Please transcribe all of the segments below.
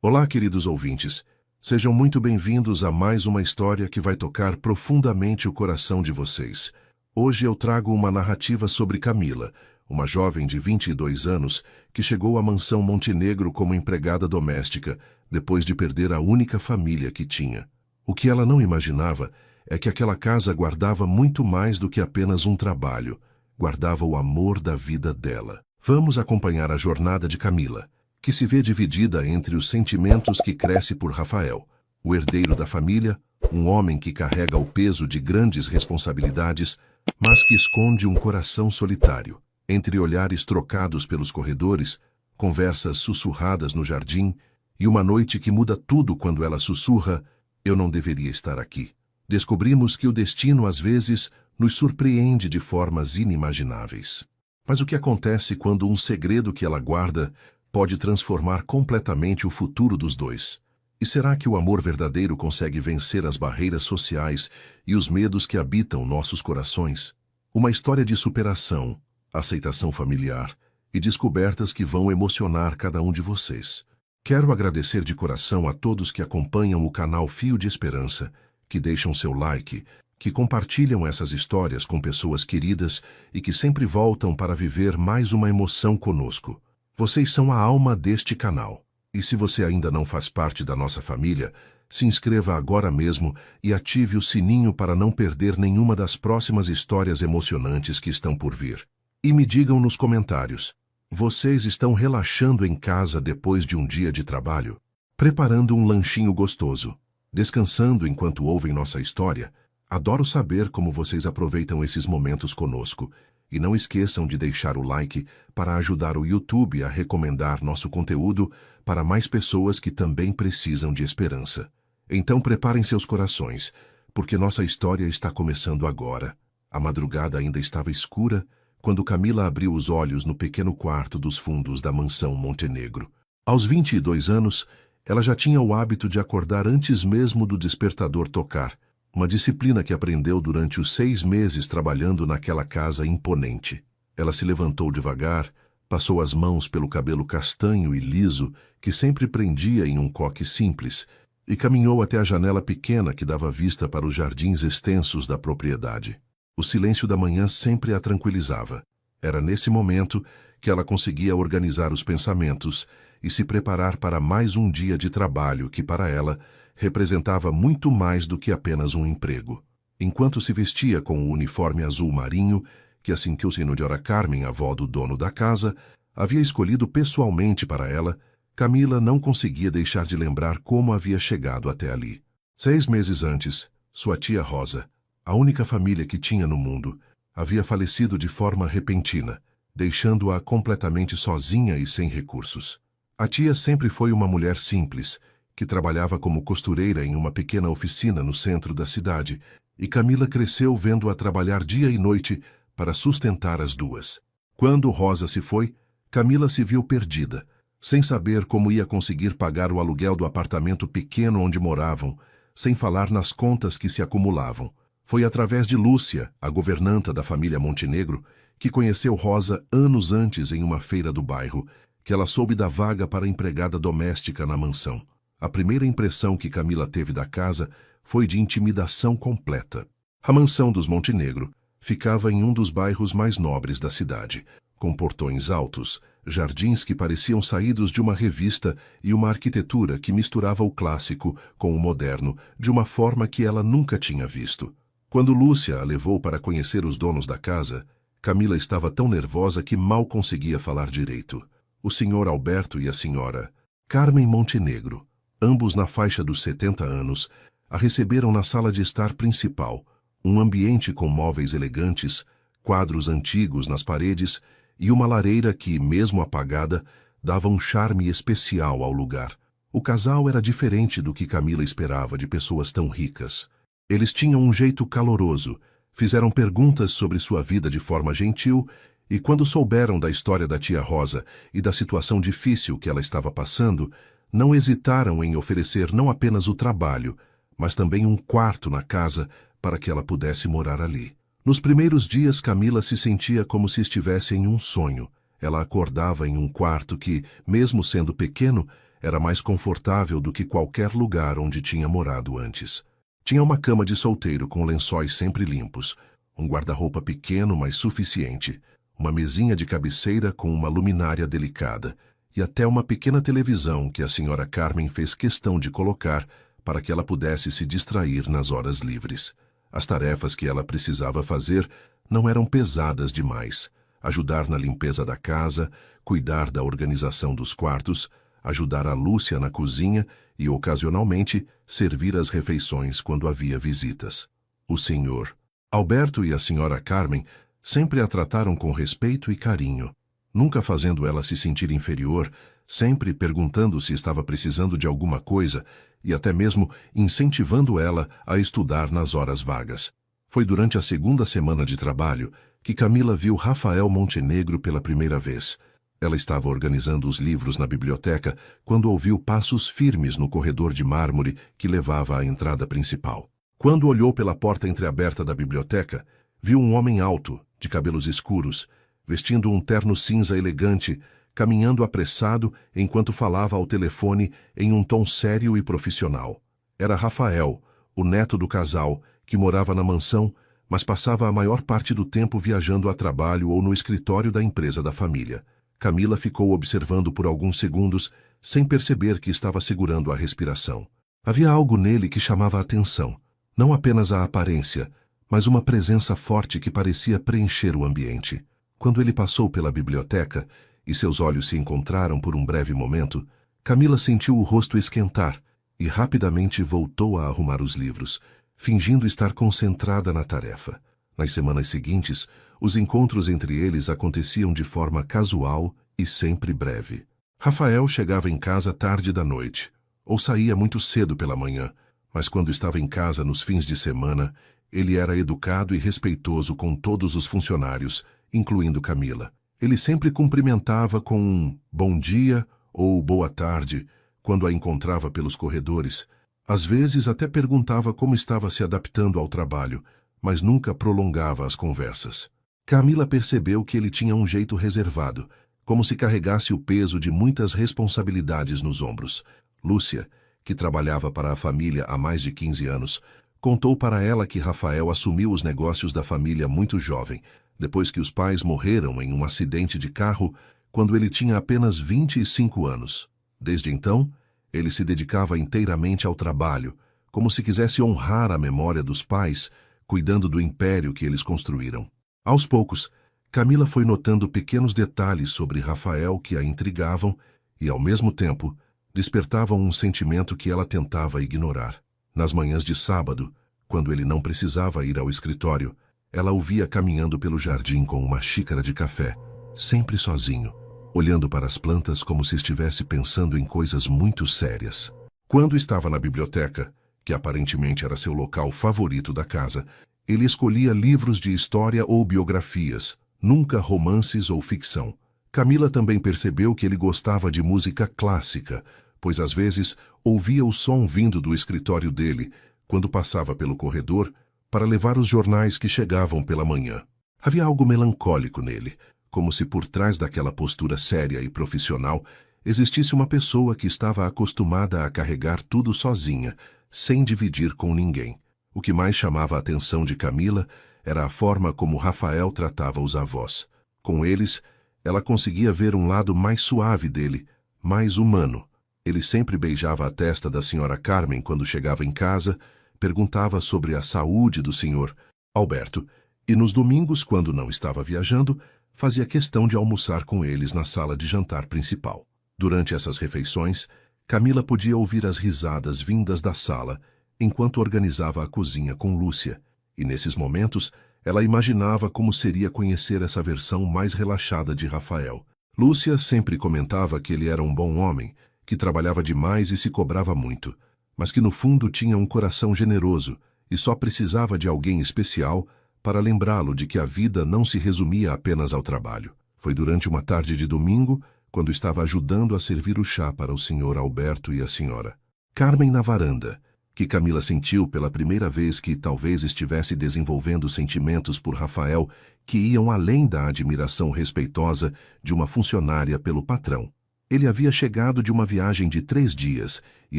Olá, queridos ouvintes. Sejam muito bem-vindos a mais uma história que vai tocar profundamente o coração de vocês. Hoje eu trago uma narrativa sobre Camila, uma jovem de 22 anos que chegou à mansão Montenegro como empregada doméstica depois de perder a única família que tinha. O que ela não imaginava é que aquela casa guardava muito mais do que apenas um trabalho. Guardava o amor da vida dela. Vamos acompanhar a jornada de Camila, que se vê dividida entre os sentimentos que cresce por Rafael, o herdeiro da família, um homem que carrega o peso de grandes responsabilidades, mas que esconde um coração solitário. Entre olhares trocados pelos corredores, conversas sussurradas no jardim e uma noite que muda tudo quando ela sussurra: "Eu não deveria estar aqui." Descobrimos que o destino às vezes nos surpreende de formas inimagináveis. Mas o que acontece quando um segredo que ela guarda pode transformar completamente o futuro dos dois? E será que o amor verdadeiro consegue vencer as barreiras sociais e os medos que habitam nossos corações? Uma história de superação, aceitação familiar e descobertas que vão emocionar cada um de vocês. Quero agradecer de coração a todos que acompanham o canal Fio de Esperança, que deixam seu like, que compartilham essas histórias com pessoas queridas e que sempre voltam para viver mais uma emoção conosco. Vocês são a alma deste canal. E se você ainda não faz parte da nossa família, se inscreva agora mesmo e ative o sininho para não perder nenhuma das próximas histórias emocionantes que estão por vir. E me digam nos comentários: vocês estão relaxando em casa depois de um dia de trabalho? Preparando um lanchinho gostoso? Descansando enquanto ouvem nossa história? Adoro saber como vocês aproveitam esses momentos conosco. E não esqueçam de deixar o like para ajudar o YouTube a recomendar nosso conteúdo para mais pessoas que também precisam de esperança. Então preparem seus corações, porque nossa história está começando agora. A madrugada ainda estava escura quando Camila abriu os olhos no pequeno quarto dos fundos da mansão Montenegro. Aos 22 anos, ela já tinha o hábito de acordar antes mesmo do despertador tocar, uma disciplina que aprendeu durante os 6 meses trabalhando naquela casa imponente. Ela se levantou devagar, passou as mãos pelo cabelo castanho e liso que sempre prendia em um coque simples e caminhou até a janela pequena que dava vista para os jardins extensos da propriedade. O silêncio da manhã sempre a tranquilizava. Era nesse momento que ela conseguia organizar os pensamentos e se preparar para mais um dia de trabalho que, para ela, representava muito mais do que apenas um emprego. Enquanto se vestia com o uniforme azul marinho, que assim que o senhora Carmen, avó do dono da casa, havia escolhido pessoalmente para ela, Camila não conseguia deixar de lembrar como havia chegado até ali. 6 meses antes, sua tia Rosa, a única família que tinha no mundo, havia falecido de forma repentina, deixando-a completamente sozinha e sem recursos. A tia sempre foi uma mulher simples, que trabalhava como costureira em uma pequena oficina no centro da cidade, e Camila cresceu vendo-a trabalhar dia e noite para sustentar as duas. Quando Rosa se foi, Camila se viu perdida, sem saber como ia conseguir pagar o aluguel do apartamento pequeno onde moravam, sem falar nas contas que se acumulavam. Foi através de Lúcia, a governanta da família Montenegro, que conheceu Rosa anos antes em uma feira do bairro, que ela soube da vaga para empregada doméstica na mansão. A primeira impressão que Camila teve da casa foi de intimidação completa. A mansão dos Montenegro ficava em um dos bairros mais nobres da cidade, com portões altos, jardins que pareciam saídos de uma revista e uma arquitetura que misturava o clássico com o moderno de uma forma que ela nunca tinha visto. Quando Lúcia a levou para conhecer os donos da casa, Camila estava tão nervosa que mal conseguia falar direito. O senhor Alberto e a senhora Carmen Montenegro, ambos na faixa dos 70 anos, a receberam na sala de estar principal, um ambiente com móveis elegantes, quadros antigos nas paredes e uma lareira que, mesmo apagada, dava um charme especial ao lugar. O casal era diferente do que Camila esperava de pessoas tão ricas. Eles tinham um jeito caloroso, fizeram perguntas sobre sua vida de forma gentil e, quando souberam da história da tia Rosa e da situação difícil que ela estava passando, não hesitaram em oferecer não apenas o trabalho, mas também um quarto na casa para que ela pudesse morar ali. Nos primeiros dias, Camila se sentia como se estivesse em um sonho. Ela acordava em um quarto que, mesmo sendo pequeno, era mais confortável do que qualquer lugar onde tinha morado antes. Tinha uma cama de solteiro com lençóis sempre limpos, um guarda-roupa pequeno, mas suficiente, uma mesinha de cabeceira com uma luminária delicada e até uma pequena televisão que a senhora Carmen fez questão de colocar para que ela pudesse se distrair nas horas livres. As tarefas que ela precisava fazer não eram pesadas demais. Ajudar na limpeza da casa, cuidar da organização dos quartos, ajudar a Lúcia na cozinha e, ocasionalmente, servir as refeições quando havia visitas. O senhor Alberto e a senhora Carmen sempre a trataram com respeito e carinho, nunca fazendo ela se sentir inferior, sempre perguntando se estava precisando de alguma coisa e até mesmo incentivando ela a estudar nas horas vagas. Foi durante a segunda semana de trabalho que Camila viu Rafael Montenegro pela primeira vez. Ela estava organizando os livros na biblioteca quando ouviu passos firmes no corredor de mármore que levava à entrada principal. Quando olhou pela porta entreaberta da biblioteca, viu um homem alto, de cabelos escuros, vestindo um terno cinza elegante, caminhando apressado enquanto falava ao telefone em um tom sério e profissional. Era Rafael, o neto do casal, que morava na mansão, mas passava a maior parte do tempo viajando a trabalho ou no escritório da empresa da família. Camila ficou observando por alguns segundos, sem perceber que estava segurando a respiração. Havia algo nele que chamava a atenção, não apenas a aparência, mas uma presença forte que parecia preencher o ambiente. Quando ele passou pela biblioteca e seus olhos se encontraram por um breve momento, Camila sentiu o rosto esquentar e rapidamente voltou a arrumar os livros, fingindo estar concentrada na tarefa. Nas semanas seguintes, os encontros entre eles aconteciam de forma casual e sempre breve. Rafael chegava em casa tarde da noite, ou saía muito cedo pela manhã, mas quando estava em casa nos fins de semana, ele era educado e respeitoso com todos os funcionários, incluindo Camila. Ele sempre cumprimentava com um bom dia ou boa tarde quando a encontrava pelos corredores. Às vezes até perguntava como estava se adaptando ao trabalho, mas nunca prolongava as conversas. Camila percebeu que ele tinha um jeito reservado, como se carregasse o peso de muitas responsabilidades nos ombros. Lúcia, que trabalhava para a família há mais de 15 anos, contou para ela que Rafael assumiu os negócios da família muito jovem, depois que os pais morreram em um acidente de carro quando ele tinha apenas 25 anos. Desde então, ele se dedicava inteiramente ao trabalho, como se quisesse honrar a memória dos pais, cuidando do império que eles construíram. Aos poucos, Camila foi notando pequenos detalhes sobre Rafael que a intrigavam e, ao mesmo tempo, despertavam um sentimento que ela tentava ignorar. Nas manhãs de sábado, quando ele não precisava ir ao escritório, ela o via caminhando pelo jardim com uma xícara de café, sempre sozinho, olhando para as plantas como se estivesse pensando em coisas muito sérias. Quando estava na biblioteca, que aparentemente era seu local favorito da casa, ele escolhia livros de história ou biografias, nunca romances ou ficção. Camila também percebeu que ele gostava de música clássica, pois às vezes ouvia o som vindo do escritório dele, quando passava pelo corredor, para levar os jornais que chegavam pela manhã. Havia algo melancólico nele, como se por trás daquela postura séria e profissional existisse uma pessoa que estava acostumada a carregar tudo sozinha, sem dividir com ninguém. O que mais chamava a atenção de Camila era a forma como Rafael tratava os avós. Com eles, ela conseguia ver um lado mais suave dele, mais humano. Ele sempre beijava a testa da senhora Carmen quando chegava em casa, perguntava sobre a saúde do senhor Alberto, e nos domingos, quando não estava viajando, fazia questão de almoçar com eles na sala de jantar principal. Durante essas refeições, Camila podia ouvir as risadas vindas da sala, enquanto organizava a cozinha com Lúcia, e nesses momentos ela imaginava como seria conhecer essa versão mais relaxada de Rafael. Lúcia sempre comentava que ele era um bom homem, que trabalhava demais e se cobrava muito, mas que no fundo tinha um coração generoso e só precisava de alguém especial para lembrá-lo de que a vida não se resumia apenas ao trabalho. Foi durante uma tarde de domingo, quando estava ajudando a servir o chá para o senhor Alberto e a senhora Carmen na varanda, que Camila sentiu pela primeira vez que talvez estivesse desenvolvendo sentimentos por Rafael que iam além da admiração respeitosa de uma funcionária pelo patrão. Ele havia chegado de uma viagem de 3 dias e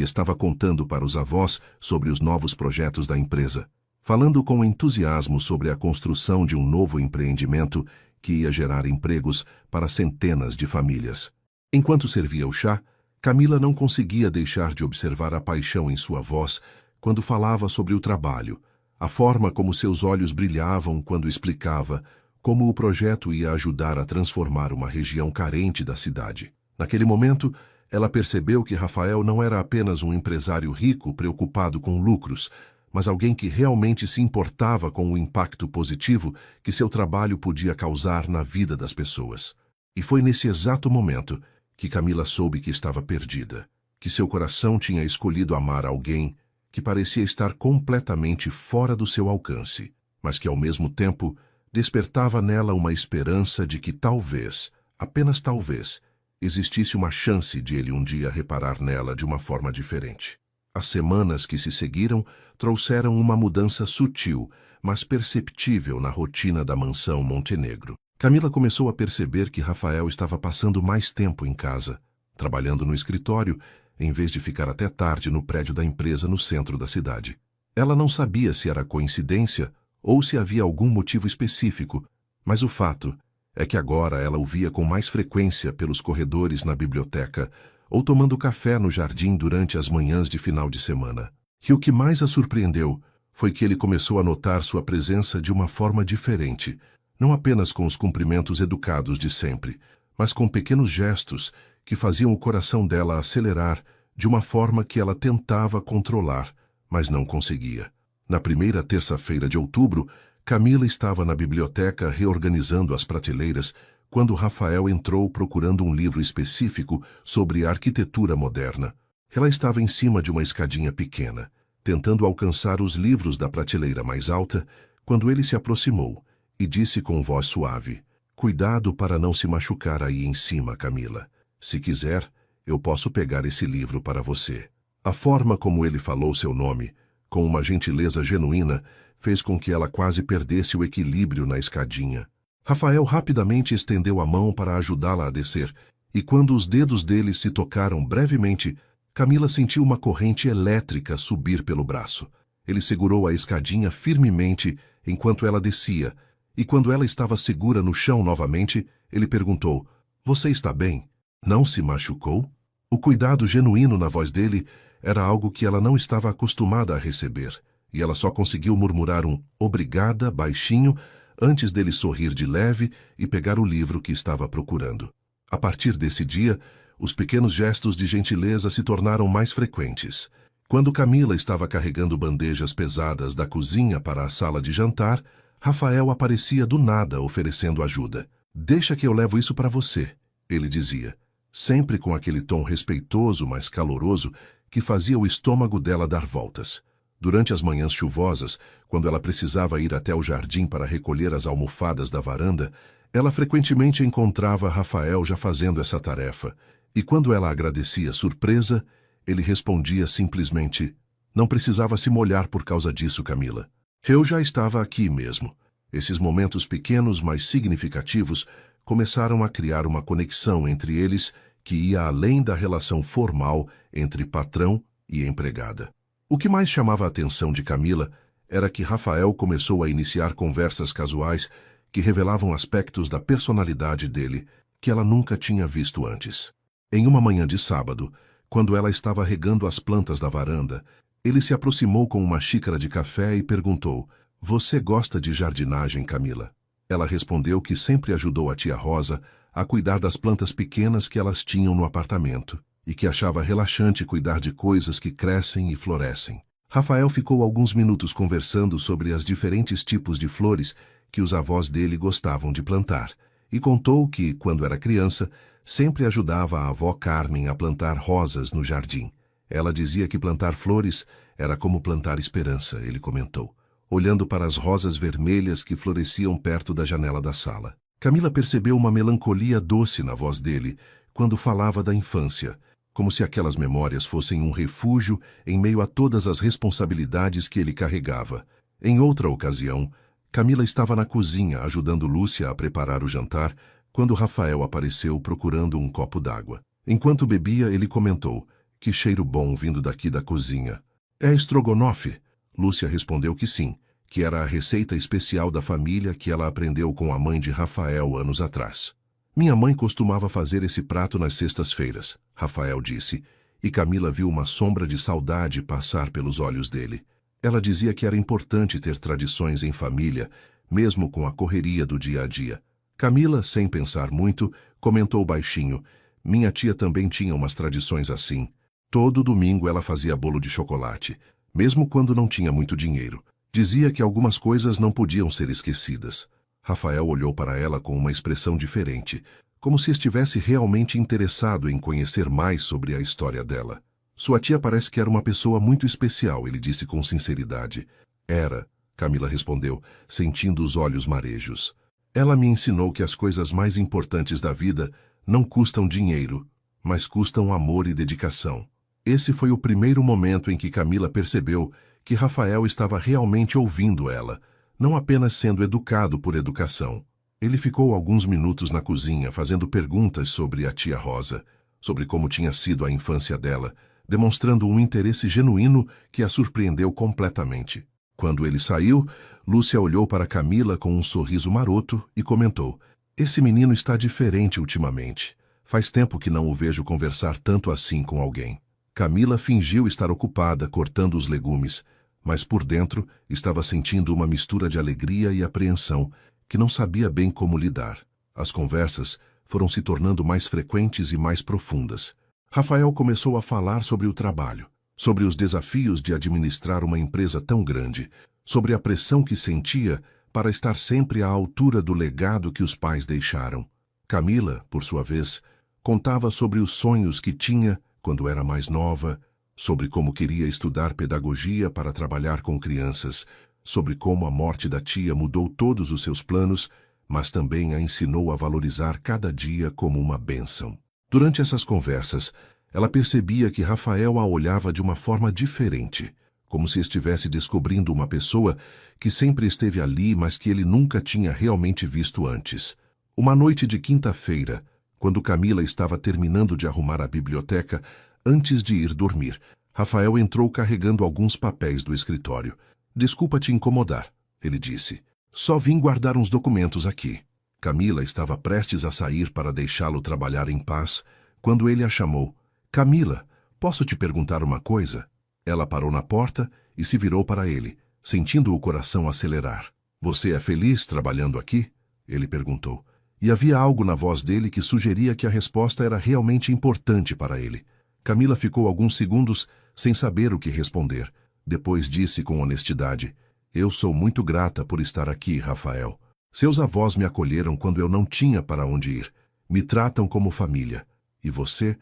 estava contando para os avós sobre os novos projetos da empresa, falando com entusiasmo sobre a construção de um novo empreendimento que ia gerar empregos para centenas de famílias. Enquanto servia o chá, Camila não conseguia deixar de observar a paixão em sua voz quando falava sobre o trabalho, a forma como seus olhos brilhavam quando explicava como o projeto ia ajudar a transformar uma região carente da cidade. Naquele momento, ela percebeu que Rafael não era apenas um empresário rico preocupado com lucros, mas alguém que realmente se importava com o impacto positivo que seu trabalho podia causar na vida das pessoas. E foi nesse exato momento que Camila soube que estava perdida, que seu coração tinha escolhido amar alguém que parecia estar completamente fora do seu alcance, mas que ao mesmo tempo despertava nela uma esperança de que talvez, apenas talvez, existisse uma chance de ele um dia reparar nela de uma forma diferente. As semanas que se seguiram trouxeram uma mudança sutil, mas perceptível na rotina da mansão Montenegro. Camila começou a perceber que Rafael estava passando mais tempo em casa, trabalhando no escritório, em vez de ficar até tarde no prédio da empresa no centro da cidade. Ela não sabia se era coincidência ou se havia algum motivo específico, mas o fato é que agora ela o via com mais frequência pelos corredores na biblioteca ou tomando café no jardim durante as manhãs de final de semana. E o que mais a surpreendeu foi que ele começou a notar sua presença de uma forma diferente, não apenas com os cumprimentos educados de sempre, mas com pequenos gestos que faziam o coração dela acelerar de uma forma que ela tentava controlar, mas não conseguia. Na primeira terça-feira de outubro, Camila estava na biblioteca reorganizando as prateleiras quando Rafael entrou procurando um livro específico sobre arquitetura moderna. Ela estava em cima de uma escadinha pequena, tentando alcançar os livros da prateleira mais alta, quando ele se aproximou e disse com voz suave: "Cuidado para não se machucar aí em cima, Camila. Se quiser, eu posso pegar esse livro para você." A forma como ele falou seu nome, com uma gentileza genuína, fez com que ela quase perdesse o equilíbrio na escadinha. Rafael rapidamente estendeu a mão para ajudá-la a descer, e quando os dedos dele se tocaram brevemente, Camila sentiu uma corrente elétrica subir pelo braço. Ele segurou a escadinha firmemente enquanto ela descia, e quando ela estava segura no chão novamente, ele perguntou: "Você está bem? Não se machucou?" O cuidado genuíno na voz dele era algo que ela não estava acostumada a receber, e ela só conseguiu murmurar um "obrigada" baixinho antes dele sorrir de leve e pegar o livro que estava procurando. A partir desse dia, os pequenos gestos de gentileza se tornaram mais frequentes. Quando Camila estava carregando bandejas pesadas da cozinha para a sala de jantar, Rafael aparecia do nada oferecendo ajuda. "Deixa que eu levo isso para você", ele dizia, sempre com aquele tom respeitoso, mas caloroso, que fazia o estômago dela dar voltas. Durante as manhãs chuvosas, quando ela precisava ir até o jardim para recolher as almofadas da varanda, ela frequentemente encontrava Rafael já fazendo essa tarefa, e quando ela agradecia surpresa, ele respondia simplesmente: "Não precisava se molhar por causa disso, Camila. Eu já estava aqui mesmo." Esses momentos pequenos, mas significativos, começaram a criar uma conexão entre eles que ia além da relação formal entre patrão e empregada. O que mais chamava a atenção de Camila era que Rafael começou a iniciar conversas casuais que revelavam aspectos da personalidade dele que ela nunca tinha visto antes. Em uma manhã de sábado, quando ela estava regando as plantas da varanda, ele se aproximou com uma xícara de café e perguntou: "Você gosta de jardinagem, Camila?" Ela respondeu que sempre ajudou a tia Rosa a cuidar das plantas pequenas que elas tinham no apartamento, e que achava relaxante cuidar de coisas que crescem e florescem. Rafael ficou alguns minutos conversando sobre as diferentes tipos de flores que os avós dele gostavam de plantar, e contou que, quando era criança, sempre ajudava a avó Carmen a plantar rosas no jardim. Ela dizia que plantar flores era como plantar esperança, ele comentou, olhando para as rosas vermelhas que floresciam perto da janela da sala. Camila percebeu uma melancolia doce na voz dele quando falava da infância, como se aquelas memórias fossem um refúgio em meio a todas as responsabilidades que ele carregava. Em outra ocasião, Camila estava na cozinha ajudando Lúcia a preparar o jantar quando Rafael apareceu procurando um copo d'água. Enquanto bebia, ele comentou: que cheiro bom vindo daqui da cozinha. É estrogonofe? Lúcia respondeu que sim, que era a receita especial da família que ela aprendeu com a mãe de Rafael anos atrás. Minha mãe costumava fazer esse prato nas sextas-feiras, Rafael disse, e Camila viu uma sombra de saudade passar pelos olhos dele. Ela dizia que era importante ter tradições em família, mesmo com a correria do dia a dia. Camila, sem pensar muito, comentou baixinho: minha tia também tinha umas tradições assim. Todo domingo ela fazia bolo de chocolate, mesmo quando não tinha muito dinheiro. Dizia que algumas coisas não podiam ser esquecidas. Rafael olhou para ela com uma expressão diferente, como se estivesse realmente interessado em conhecer mais sobre a história dela. Sua tia parece que era uma pessoa muito especial, ele disse com sinceridade. Era, Camila respondeu, sentindo os olhos marejos. Ela me ensinou que as coisas mais importantes da vida não custam dinheiro, mas custam amor e dedicação. Esse foi o primeiro momento em que Camila percebeu que Rafael estava realmente ouvindo ela, não apenas sendo educado por educação. Ele ficou alguns minutos na cozinha fazendo perguntas sobre a tia Rosa, sobre como tinha sido a infância dela, demonstrando um interesse genuíno que a surpreendeu completamente. Quando ele saiu, Lúcia olhou para Camila com um sorriso maroto e comentou: esse menino está diferente ultimamente. Faz tempo que não o vejo conversar tanto assim com alguém. Camila fingiu estar ocupada cortando os legumes, mas por dentro estava sentindo uma mistura de alegria e apreensão que não sabia bem como lidar. As conversas foram se tornando mais frequentes e mais profundas. Rafael começou a falar sobre o trabalho, sobre os desafios de administrar uma empresa tão grande, sobre a pressão que sentia para estar sempre à altura do legado que os pais deixaram. Camila, por sua vez, contava sobre os sonhos que tinha quando era mais nova, sobre como queria estudar pedagogia para trabalhar com crianças, sobre como a morte da tia mudou todos os seus planos, mas também a ensinou a valorizar cada dia como uma bênção. Durante essas conversas, ela percebia que Rafael a olhava de uma forma diferente, como se estivesse descobrindo uma pessoa que sempre esteve ali, mas que ele nunca tinha realmente visto antes. Uma noite de quinta-feira, quando Camila estava terminando de arrumar a biblioteca, antes de ir dormir, Rafael entrou carregando alguns papéis do escritório. Desculpa te incomodar, ele disse. Só vim guardar uns documentos aqui. Camila estava prestes a sair para deixá-lo trabalhar em paz, quando ele a chamou. Camila, posso te perguntar uma coisa? Ela parou na porta e se virou para ele, sentindo o coração acelerar. Você é feliz trabalhando aqui? Ele perguntou. E havia algo na voz dele que sugeria que a resposta era realmente importante para ele. Camila ficou alguns segundos sem saber o que responder. Depois disse com honestidade: eu sou muito grata por estar aqui, Rafael. Seus avós me acolheram quando eu não tinha para onde ir. Me tratam como família. E você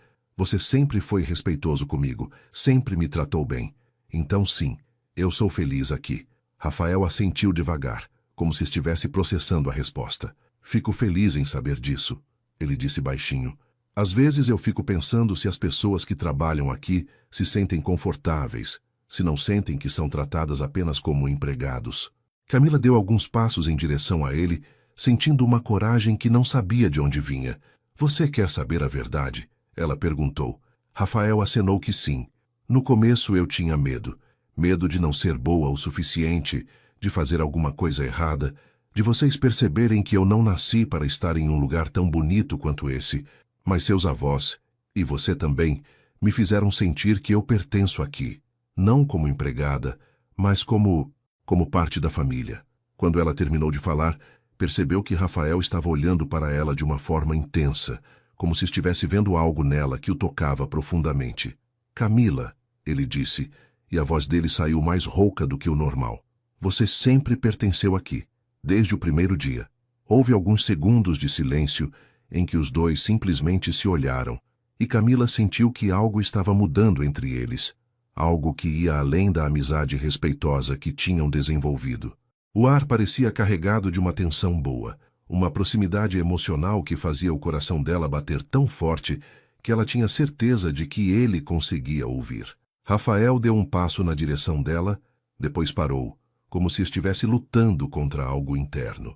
sempre foi respeitoso comigo, sempre me tratou bem. Então sim, eu sou feliz aqui. Rafael assentiu devagar, como se estivesse processando a resposta. Fico feliz em saber disso, ele disse baixinho. Às vezes eu fico pensando se as pessoas que trabalham aqui se sentem confortáveis, se não sentem que são tratadas apenas como empregados. Camila deu alguns passos em direção a ele, sentindo uma coragem que não sabia de onde vinha. Você quer saber a verdade? Ela perguntou. Rafael acenou que sim. No começo eu tinha medo. Medo de não ser boa o suficiente, de fazer alguma coisa errada, de vocês perceberem que eu não nasci para estar em um lugar tão bonito quanto esse, mas seus avós, e você também, me fizeram sentir que eu pertenço aqui, não como empregada, mas como parte da família. Quando ela terminou de falar, percebeu que Rafael estava olhando para ela de uma forma intensa, como se estivesse vendo algo nela que o tocava profundamente. Camila, ele disse, e a voz dele saiu mais rouca do que o normal. Você sempre pertenceu aqui, desde o primeiro dia. Houve alguns segundos de silêncio em que os dois simplesmente se olharam, e Camila sentiu que algo estava mudando entre eles, algo que ia além da amizade respeitosa que tinham desenvolvido. O ar parecia carregado de uma tensão boa, uma proximidade emocional que fazia o coração dela bater tão forte que ela tinha certeza de que ele conseguia ouvir. Rafael deu um passo na direção dela, depois parou, como se estivesse lutando contra algo interno.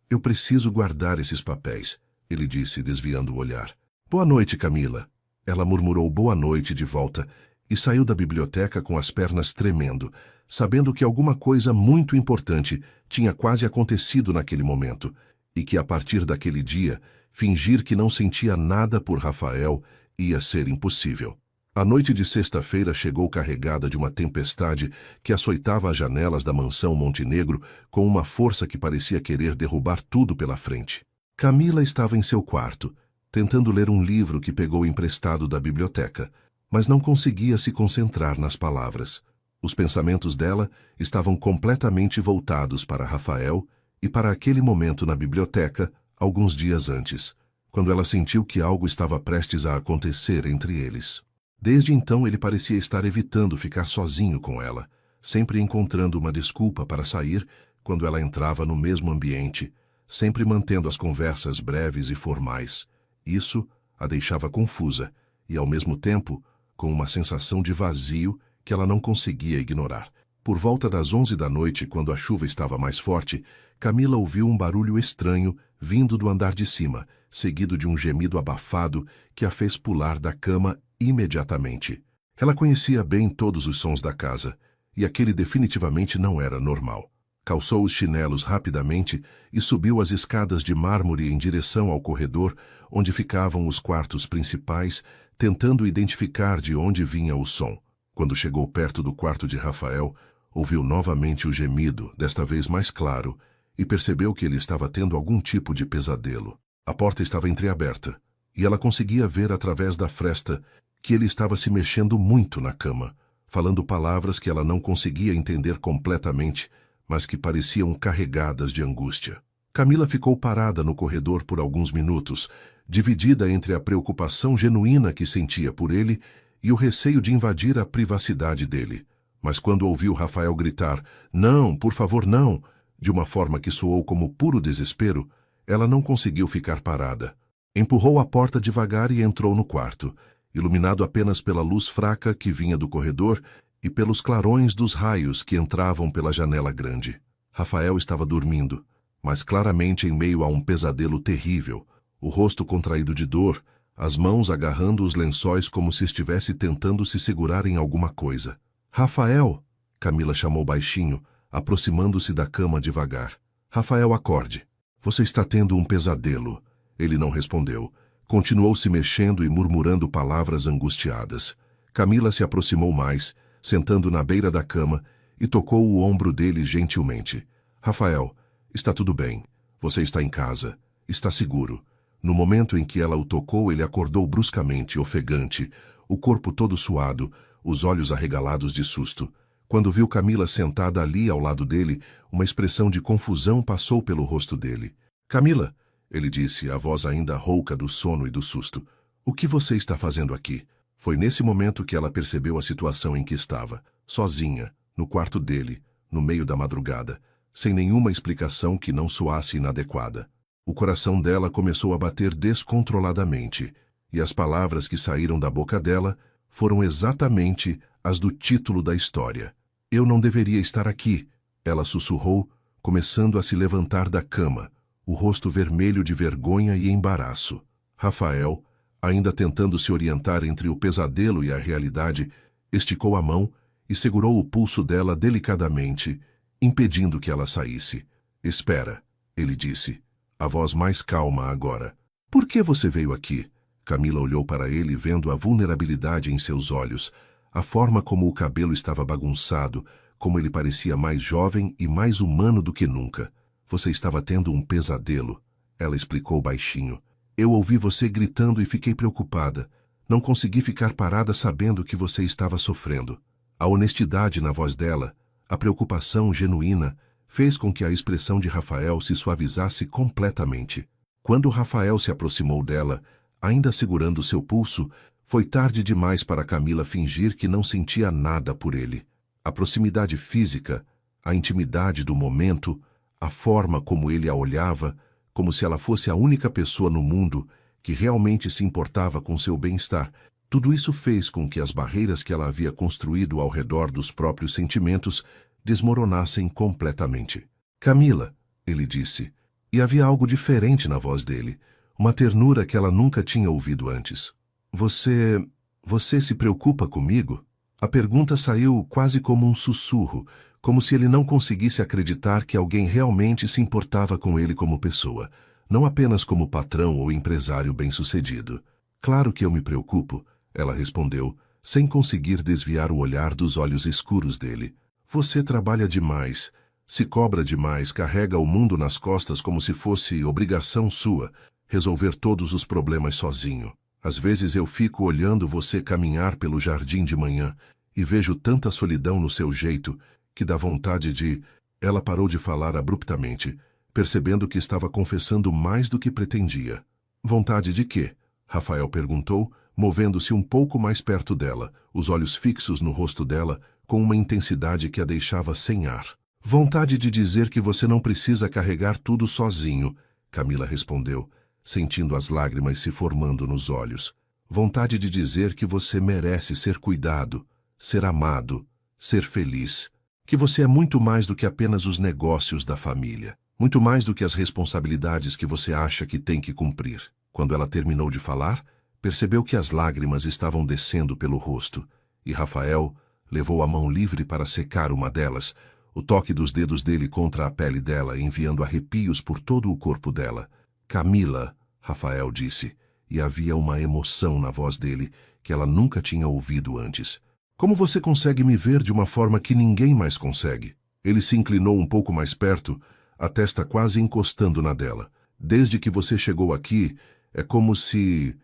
Eu preciso guardar esses papéis, ele disse, desviando o olhar. Boa noite, Camila. Ela murmurou boa noite de volta e saiu da biblioteca com as pernas tremendo, sabendo que alguma coisa muito importante tinha quase acontecido naquele momento, e que a partir daquele dia, fingir que não sentia nada por Rafael ia ser impossível. A noite de sexta-feira chegou carregada de uma tempestade que açoitava as janelas da mansão Montenegro com uma força que parecia querer derrubar tudo pela frente. Camila estava em seu quarto, tentando ler um livro que pegou emprestado da biblioteca, mas não conseguia se concentrar nas palavras. Os pensamentos dela estavam completamente voltados para Rafael e para aquele momento na biblioteca, alguns dias antes, quando ela sentiu que algo estava prestes a acontecer entre eles. Desde então ele parecia estar evitando ficar sozinho com ela, sempre encontrando uma desculpa para sair quando ela entrava no mesmo ambiente, sempre mantendo as conversas breves e formais. Isso a deixava confusa e, ao mesmo tempo, com uma sensação de vazio que ela não conseguia ignorar. Por volta das 11 da noite, quando a chuva estava mais forte, Camila ouviu um barulho estranho vindo do andar de cima, seguido de um gemido abafado que a fez pular da cama imediatamente. Ela conhecia bem todos os sons da casa, e aquele definitivamente não era normal. Calçou os chinelos rapidamente e subiu as escadas de mármore em direção ao corredor, onde ficavam os quartos principais, tentando identificar de onde vinha o som. Quando chegou perto do quarto de Rafael, ouviu novamente o gemido, desta vez mais claro, e percebeu que ele estava tendo algum tipo de pesadelo. A porta estava entreaberta, e ela conseguia ver através da fresta que ele estava se mexendo muito na cama, falando palavras que ela não conseguia entender completamente, mas que pareciam carregadas de angústia. Camila ficou parada no corredor por alguns minutos, dividida entre a preocupação genuína que sentia por ele e o receio de invadir a privacidade dele. Mas quando ouviu Rafael gritar, "Não, por favor, não", de uma forma que soou como puro desespero, ela não conseguiu ficar parada. Empurrou a porta devagar e entrou no quarto, iluminado apenas pela luz fraca que vinha do corredor e pelos clarões dos raios que entravam pela janela grande. Rafael estava dormindo, mas claramente em meio a um pesadelo terrível, o rosto contraído de dor, as mãos agarrando os lençóis como se estivesse tentando se segurar em alguma coisa. "Rafael!" Camila chamou baixinho, aproximando-se da cama devagar. "Rafael, acorde. Você está tendo um pesadelo." Ele não respondeu. Continuou se mexendo e murmurando palavras angustiadas. Camila se aproximou mais, sentando na beira da cama, e tocou o ombro dele gentilmente. "Rafael, está tudo bem. Você está em casa. Está seguro." No momento em que ela o tocou, ele acordou bruscamente, ofegante, o corpo todo suado, os olhos arregalados de susto. Quando viu Camila sentada ali ao lado dele, uma expressão de confusão passou pelo rosto dele. "Camila!" ele disse, a voz ainda rouca do sono e do susto. "O que você está fazendo aqui?" Foi nesse momento que ela percebeu a situação em que estava, sozinha, no quarto dele, no meio da madrugada, sem nenhuma explicação que não soasse inadequada. O coração dela começou a bater descontroladamente, e as palavras que saíram da boca dela foram exatamente as do título da história. "Eu não deveria estar aqui", ela sussurrou, começando a se levantar da cama, o rosto vermelho de vergonha e embaraço. Rafael, ainda tentando se orientar entre o pesadelo e a realidade, esticou a mão e segurou o pulso dela delicadamente, impedindo que ela saísse. "Espera", ele disse, a voz mais calma agora. "Por que você veio aqui?" Camila olhou para ele, vendo a vulnerabilidade em seus olhos, a forma como o cabelo estava bagunçado, como ele parecia mais jovem e mais humano do que nunca. "Você estava tendo um pesadelo", ela explicou baixinho. "Eu ouvi você gritando e fiquei preocupada. Não consegui ficar parada sabendo que você estava sofrendo." A honestidade na voz dela, a preocupação genuína, fez com que a expressão de Rafael se suavizasse completamente. Quando Rafael se aproximou dela, ainda segurando seu pulso, foi tarde demais para Camila fingir que não sentia nada por ele. A proximidade física, a intimidade do momento, a forma como ele a olhava, como se ela fosse a única pessoa no mundo que realmente se importava com seu bem-estar, tudo isso fez com que as barreiras que ela havia construído ao redor dos próprios sentimentos desmoronassem completamente. "Camila", ele disse, e havia algo diferente na voz dele, uma ternura que ela nunca tinha ouvido antes. Você... você se preocupa comigo? A pergunta saiu quase como um sussurro, como se ele não conseguisse acreditar que alguém realmente se importava com ele como pessoa, não apenas como patrão ou empresário bem-sucedido. Claro que eu me preocupo, ela respondeu, sem conseguir desviar o olhar dos olhos escuros dele. Você trabalha demais, se cobra demais, carrega o mundo nas costas como se fosse obrigação sua resolver todos os problemas sozinho. Às vezes eu fico olhando você caminhar pelo jardim de manhã e vejo tanta solidão no seu jeito que dá vontade de... Ela parou de falar abruptamente, percebendo que estava confessando mais do que pretendia. Vontade de quê? Rafael perguntou, movendo-se um pouco mais perto dela, os olhos fixos no rosto dela, com uma intensidade que a deixava sem ar. Vontade de dizer que você não precisa carregar tudo sozinho, Camila respondeu, sentindo as lágrimas se formando nos olhos. Vontade de dizer que você merece ser cuidado, ser amado, ser feliz. Que você é muito mais do que apenas os negócios da família. Muito mais do que as responsabilidades que você acha que tem que cumprir. Quando ela terminou de falar, percebeu que as lágrimas estavam descendo pelo rosto, e Rafael levou a mão livre para secar uma delas, o toque dos dedos dele contra a pele dela, enviando arrepios por todo o corpo dela. Camila, Rafael disse, e havia uma emoção na voz dele que ela nunca tinha ouvido antes. Como você consegue me ver de uma forma que ninguém mais consegue? Ele se inclinou um pouco mais perto, a testa quase encostando na dela. Desde que você chegou aqui, é como se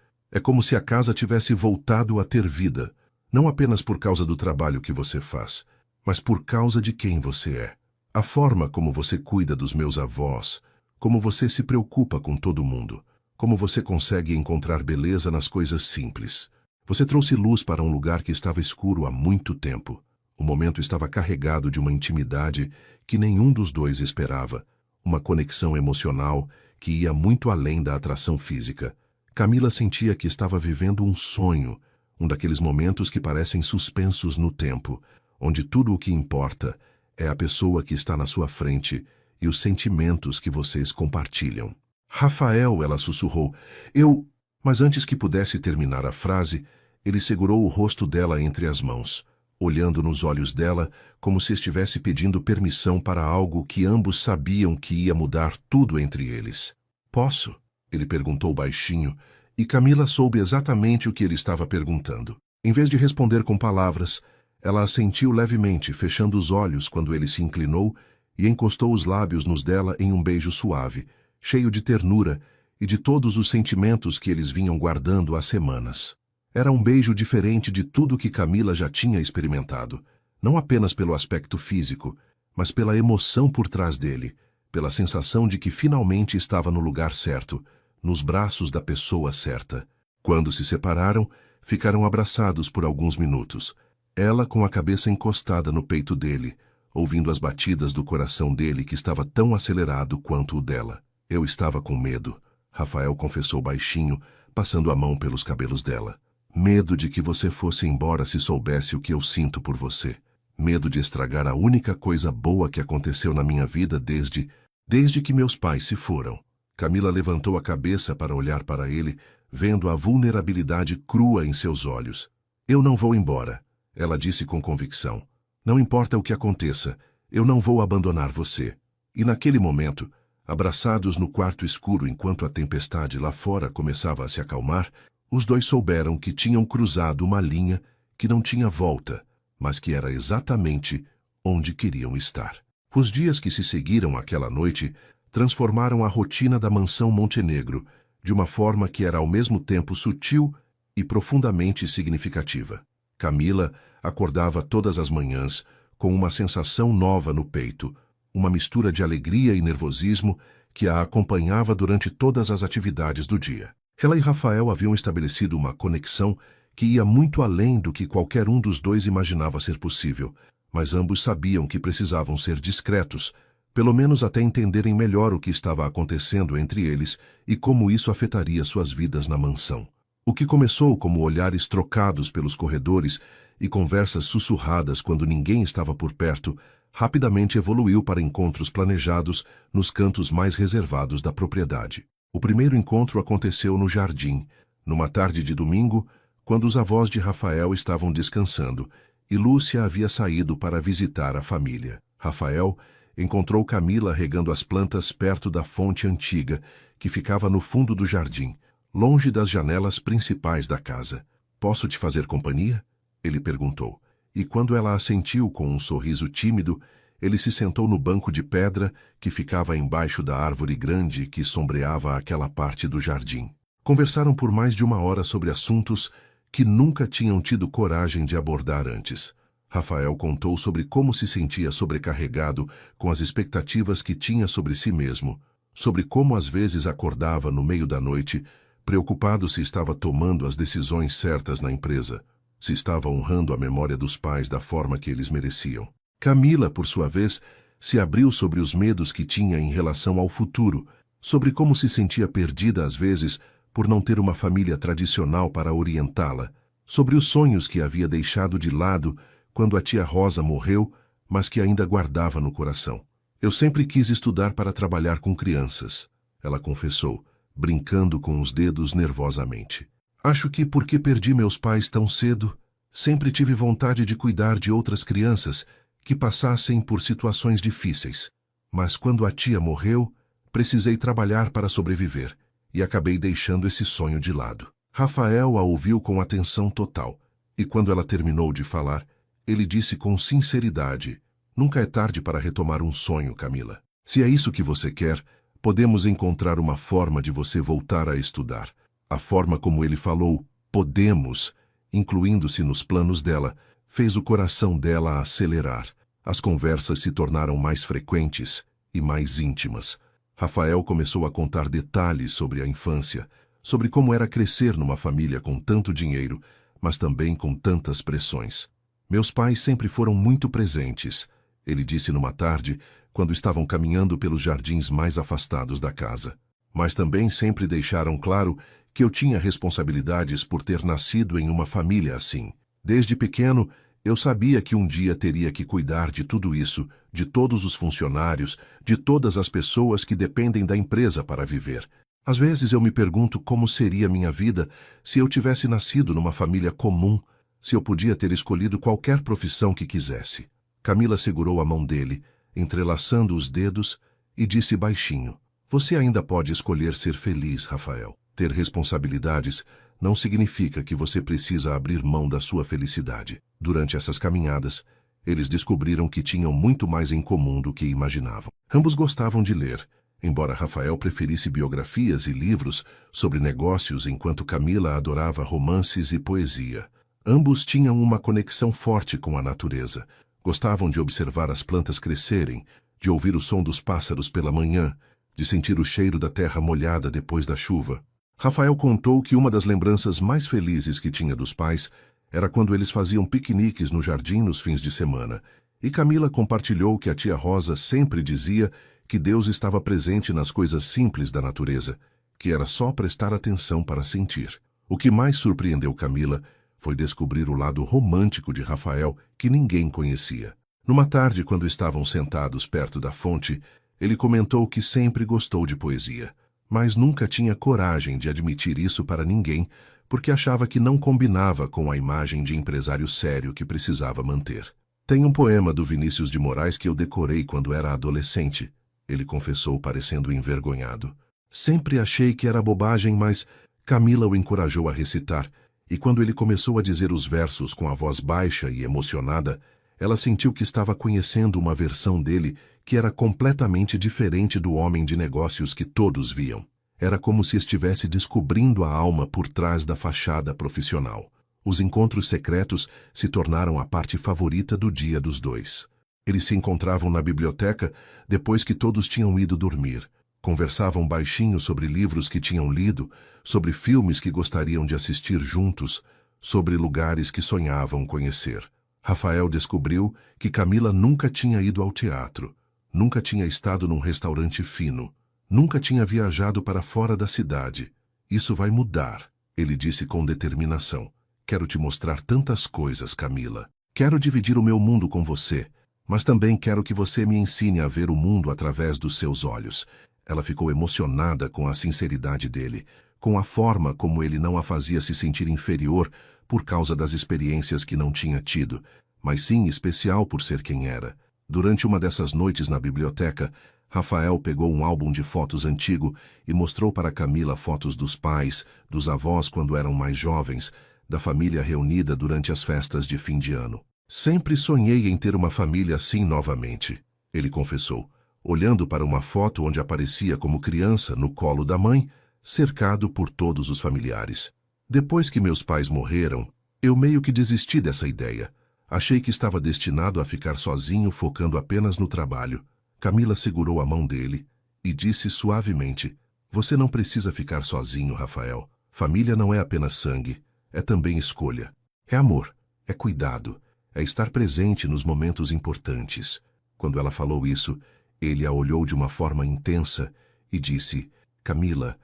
a casa tivesse voltado a ter vida. Não apenas por causa do trabalho que você faz, mas por causa de quem você é. A forma como você cuida dos meus avós, como você se preocupa com todo mundo, como você consegue encontrar beleza nas coisas simples. Você trouxe luz para um lugar que estava escuro há muito tempo. O momento estava carregado de uma intimidade que nenhum dos dois esperava, uma conexão emocional que ia muito além da atração física. Camila sentia que estava vivendo um sonho, um daqueles momentos que parecem suspensos no tempo, onde tudo o que importa é a pessoa que está na sua frente e os sentimentos que vocês compartilham. Rafael, ela sussurrou, eu... Mas antes que pudesse terminar a frase, ele segurou o rosto dela entre as mãos, olhando nos olhos dela como se estivesse pedindo permissão para algo que ambos sabiam que ia mudar tudo entre eles. Posso? Ele perguntou baixinho, e Camila soube exatamente o que ele estava perguntando. Em vez de responder com palavras, ela assentiu levemente, fechando os olhos quando ele se inclinou e encostou os lábios nos dela em um beijo suave, cheio de ternura e de todos os sentimentos que eles vinham guardando há semanas. Era um beijo diferente de tudo que Camila já tinha experimentado, não apenas pelo aspecto físico, mas pela emoção por trás dele, pela sensação de que finalmente estava no lugar certo, nos braços da pessoa certa. Quando se separaram, ficaram abraçados por alguns minutos, ela com a cabeça encostada no peito dele, ouvindo as batidas do coração dele que estava tão acelerado quanto o dela. Eu estava com medo, Rafael confessou baixinho, passando a mão pelos cabelos dela. Medo de que você fosse embora se soubesse o que eu sinto por você. Medo de estragar a única coisa boa que aconteceu na minha vida desde que meus pais se foram. Camila levantou a cabeça para olhar para ele, vendo a vulnerabilidade crua em seus olhos. Eu não vou embora, ela disse com convicção. Não importa o que aconteça, eu não vou abandonar você. E naquele momento, abraçados no quarto escuro enquanto a tempestade lá fora começava a se acalmar, os dois souberam que tinham cruzado uma linha que não tinha volta, mas que era exatamente onde queriam estar. Os dias que se seguiram àquela noite transformaram a rotina da mansão Montenegro de uma forma que era ao mesmo tempo sutil e profundamente significativa. Camila acordava todas as manhãs com uma sensação nova no peito, uma mistura de alegria e nervosismo que a acompanhava durante todas as atividades do dia. Ela e Rafael haviam estabelecido uma conexão que ia muito além do que qualquer um dos dois imaginava ser possível, mas ambos sabiam que precisavam ser discretos, pelo menos até entenderem melhor o que estava acontecendo entre eles e como isso afetaria suas vidas na mansão. O que começou como olhares trocados pelos corredores e conversas sussurradas quando ninguém estava por perto, rapidamente evoluiu para encontros planejados nos cantos mais reservados da propriedade. O primeiro encontro aconteceu no jardim, Numa tarde de domingo, quando os avós de Rafael estavam descansando, e Lúcia havia saído para visitar a família. Rafael encontrou Camila regando as plantas perto da fonte antiga, que ficava no fundo do jardim, longe das janelas principais da casa. "Posso te fazer companhia?" ele perguntou. E quando ela assentiu com um sorriso tímido, ele se sentou no banco de pedra que ficava embaixo da árvore grande que sombreava aquela parte do jardim. Conversaram por mais de 1 hora sobre assuntos que nunca tinham tido coragem de abordar antes. Rafael contou sobre como se sentia sobrecarregado com as expectativas que tinha sobre si mesmo, sobre como às vezes acordava no meio da noite, preocupado se estava tomando as decisões certas na empresa, se estava honrando a memória dos pais da forma que eles mereciam. Camila, por sua vez, se abriu sobre os medos que tinha em relação ao futuro, sobre como se sentia perdida às vezes por não ter uma família tradicional para orientá-la, sobre os sonhos que havia deixado de lado quando a tia Rosa morreu, mas que ainda guardava no coração. "Eu sempre quis estudar para trabalhar com crianças", ela confessou, brincando com os dedos nervosamente. "Acho que porque perdi meus pais tão cedo, sempre tive vontade de cuidar de outras crianças que passassem por situações difíceis. Mas quando a tia morreu, precisei trabalhar para sobreviver e acabei deixando esse sonho de lado." Rafael a ouviu com atenção total, e quando ela terminou de falar, ele disse com sinceridade: "Nunca é tarde para retomar um sonho, Camila. Se é isso que você quer, podemos encontrar uma forma de você voltar a estudar." A forma como ele falou "podemos", incluindo-se nos planos dela, fez o coração dela acelerar. As conversas se tornaram mais frequentes e mais íntimas. Rafael começou a contar detalhes sobre a infância, sobre como era crescer numa família com tanto dinheiro, mas também com tantas pressões. "Meus pais sempre foram muito presentes", ele disse numa tarde, quando estavam caminhando pelos jardins mais afastados da casa. "Mas também sempre deixaram claro que eu tinha responsabilidades por ter nascido em uma família assim. Desde pequeno, eu sabia que um dia teria que cuidar de tudo isso, de todos os funcionários, de todas as pessoas que dependem da empresa para viver. Às vezes eu me pergunto como seria minha vida se eu tivesse nascido numa família comum, se eu podia ter escolhido qualquer profissão que quisesse." Camila segurou a mão dele, entrelaçando os dedos, e disse baixinho: "Você ainda pode escolher ser feliz, Rafael. Ter responsabilidades não significa que você precisa abrir mão da sua felicidade." Durante essas caminhadas, eles descobriram que tinham muito mais em comum do que imaginavam. Ambos gostavam de ler, embora Rafael preferisse biografias e livros sobre negócios enquanto Camila adorava romances e poesia. Ambos tinham uma conexão forte com a natureza. Gostavam de observar as plantas crescerem, de ouvir o som dos pássaros pela manhã, de sentir o cheiro da terra molhada depois da chuva. Rafael contou que uma das lembranças mais felizes que tinha dos pais era quando eles faziam piqueniques no jardim nos fins de semana, e Camila compartilhou que a tia Rosa sempre dizia que Deus estava presente nas coisas simples da natureza, que era só prestar atenção para sentir. O que mais surpreendeu Camila foi descobrir o lado romântico de Rafael que ninguém conhecia. Numa tarde, quando estavam sentados perto da fonte, ele comentou que sempre gostou de poesia, mas nunca tinha coragem de admitir isso para ninguém, porque achava que não combinava com a imagem de empresário sério que precisava manter. "Tem um poema do Vinícius de Moraes que eu decorei quando era adolescente", ele confessou parecendo envergonhado. "Sempre achei que era bobagem, mas..." Camila o encorajou a recitar, e quando ele começou a dizer os versos com a voz baixa e emocionada, ela sentiu que estava conhecendo uma versão dele que era completamente diferente do homem de negócios que todos viam. Era como se estivesse descobrindo a alma por trás da fachada profissional. Os encontros secretos se tornaram a parte favorita do dia dos dois. Eles se encontravam na biblioteca depois que todos tinham ido dormir. Conversavam baixinho sobre livros que tinham lido, sobre filmes que gostariam de assistir juntos, sobre lugares que sonhavam conhecer. Rafael descobriu que Camila nunca tinha ido ao teatro, nunca tinha estado num restaurante fino, nunca tinha viajado para fora da cidade. "Isso vai mudar", ele disse com determinação. "Quero te mostrar tantas coisas, Camila. Quero dividir o meu mundo com você, mas também quero que você me ensine a ver o mundo através dos seus olhos." Ela ficou emocionada com a sinceridade dele, com a forma como ele não a fazia se sentir inferior por causa das experiências que não tinha tido, mas sim especial por ser quem era. Durante uma dessas noites na biblioteca, Rafael pegou um álbum de fotos antigo e mostrou para Camila fotos dos pais, dos avós quando eram mais jovens, da família reunida durante as festas de fim de ano. Sempre sonhei em ter uma família assim novamente, ele confessou, olhando para uma foto onde aparecia como criança no colo da mãe, cercado por todos os familiares. Depois que meus pais morreram, eu meio que desisti dessa ideia. Achei que estava destinado a ficar sozinho, focando apenas no trabalho. Camila segurou a mão dele e disse suavemente: "Você não precisa ficar sozinho, Rafael. Família não é apenas sangue, é também escolha. É amor, é cuidado, é estar presente nos momentos importantes." Quando ela falou isso, ele a olhou de uma forma intensa e disse: "Camila,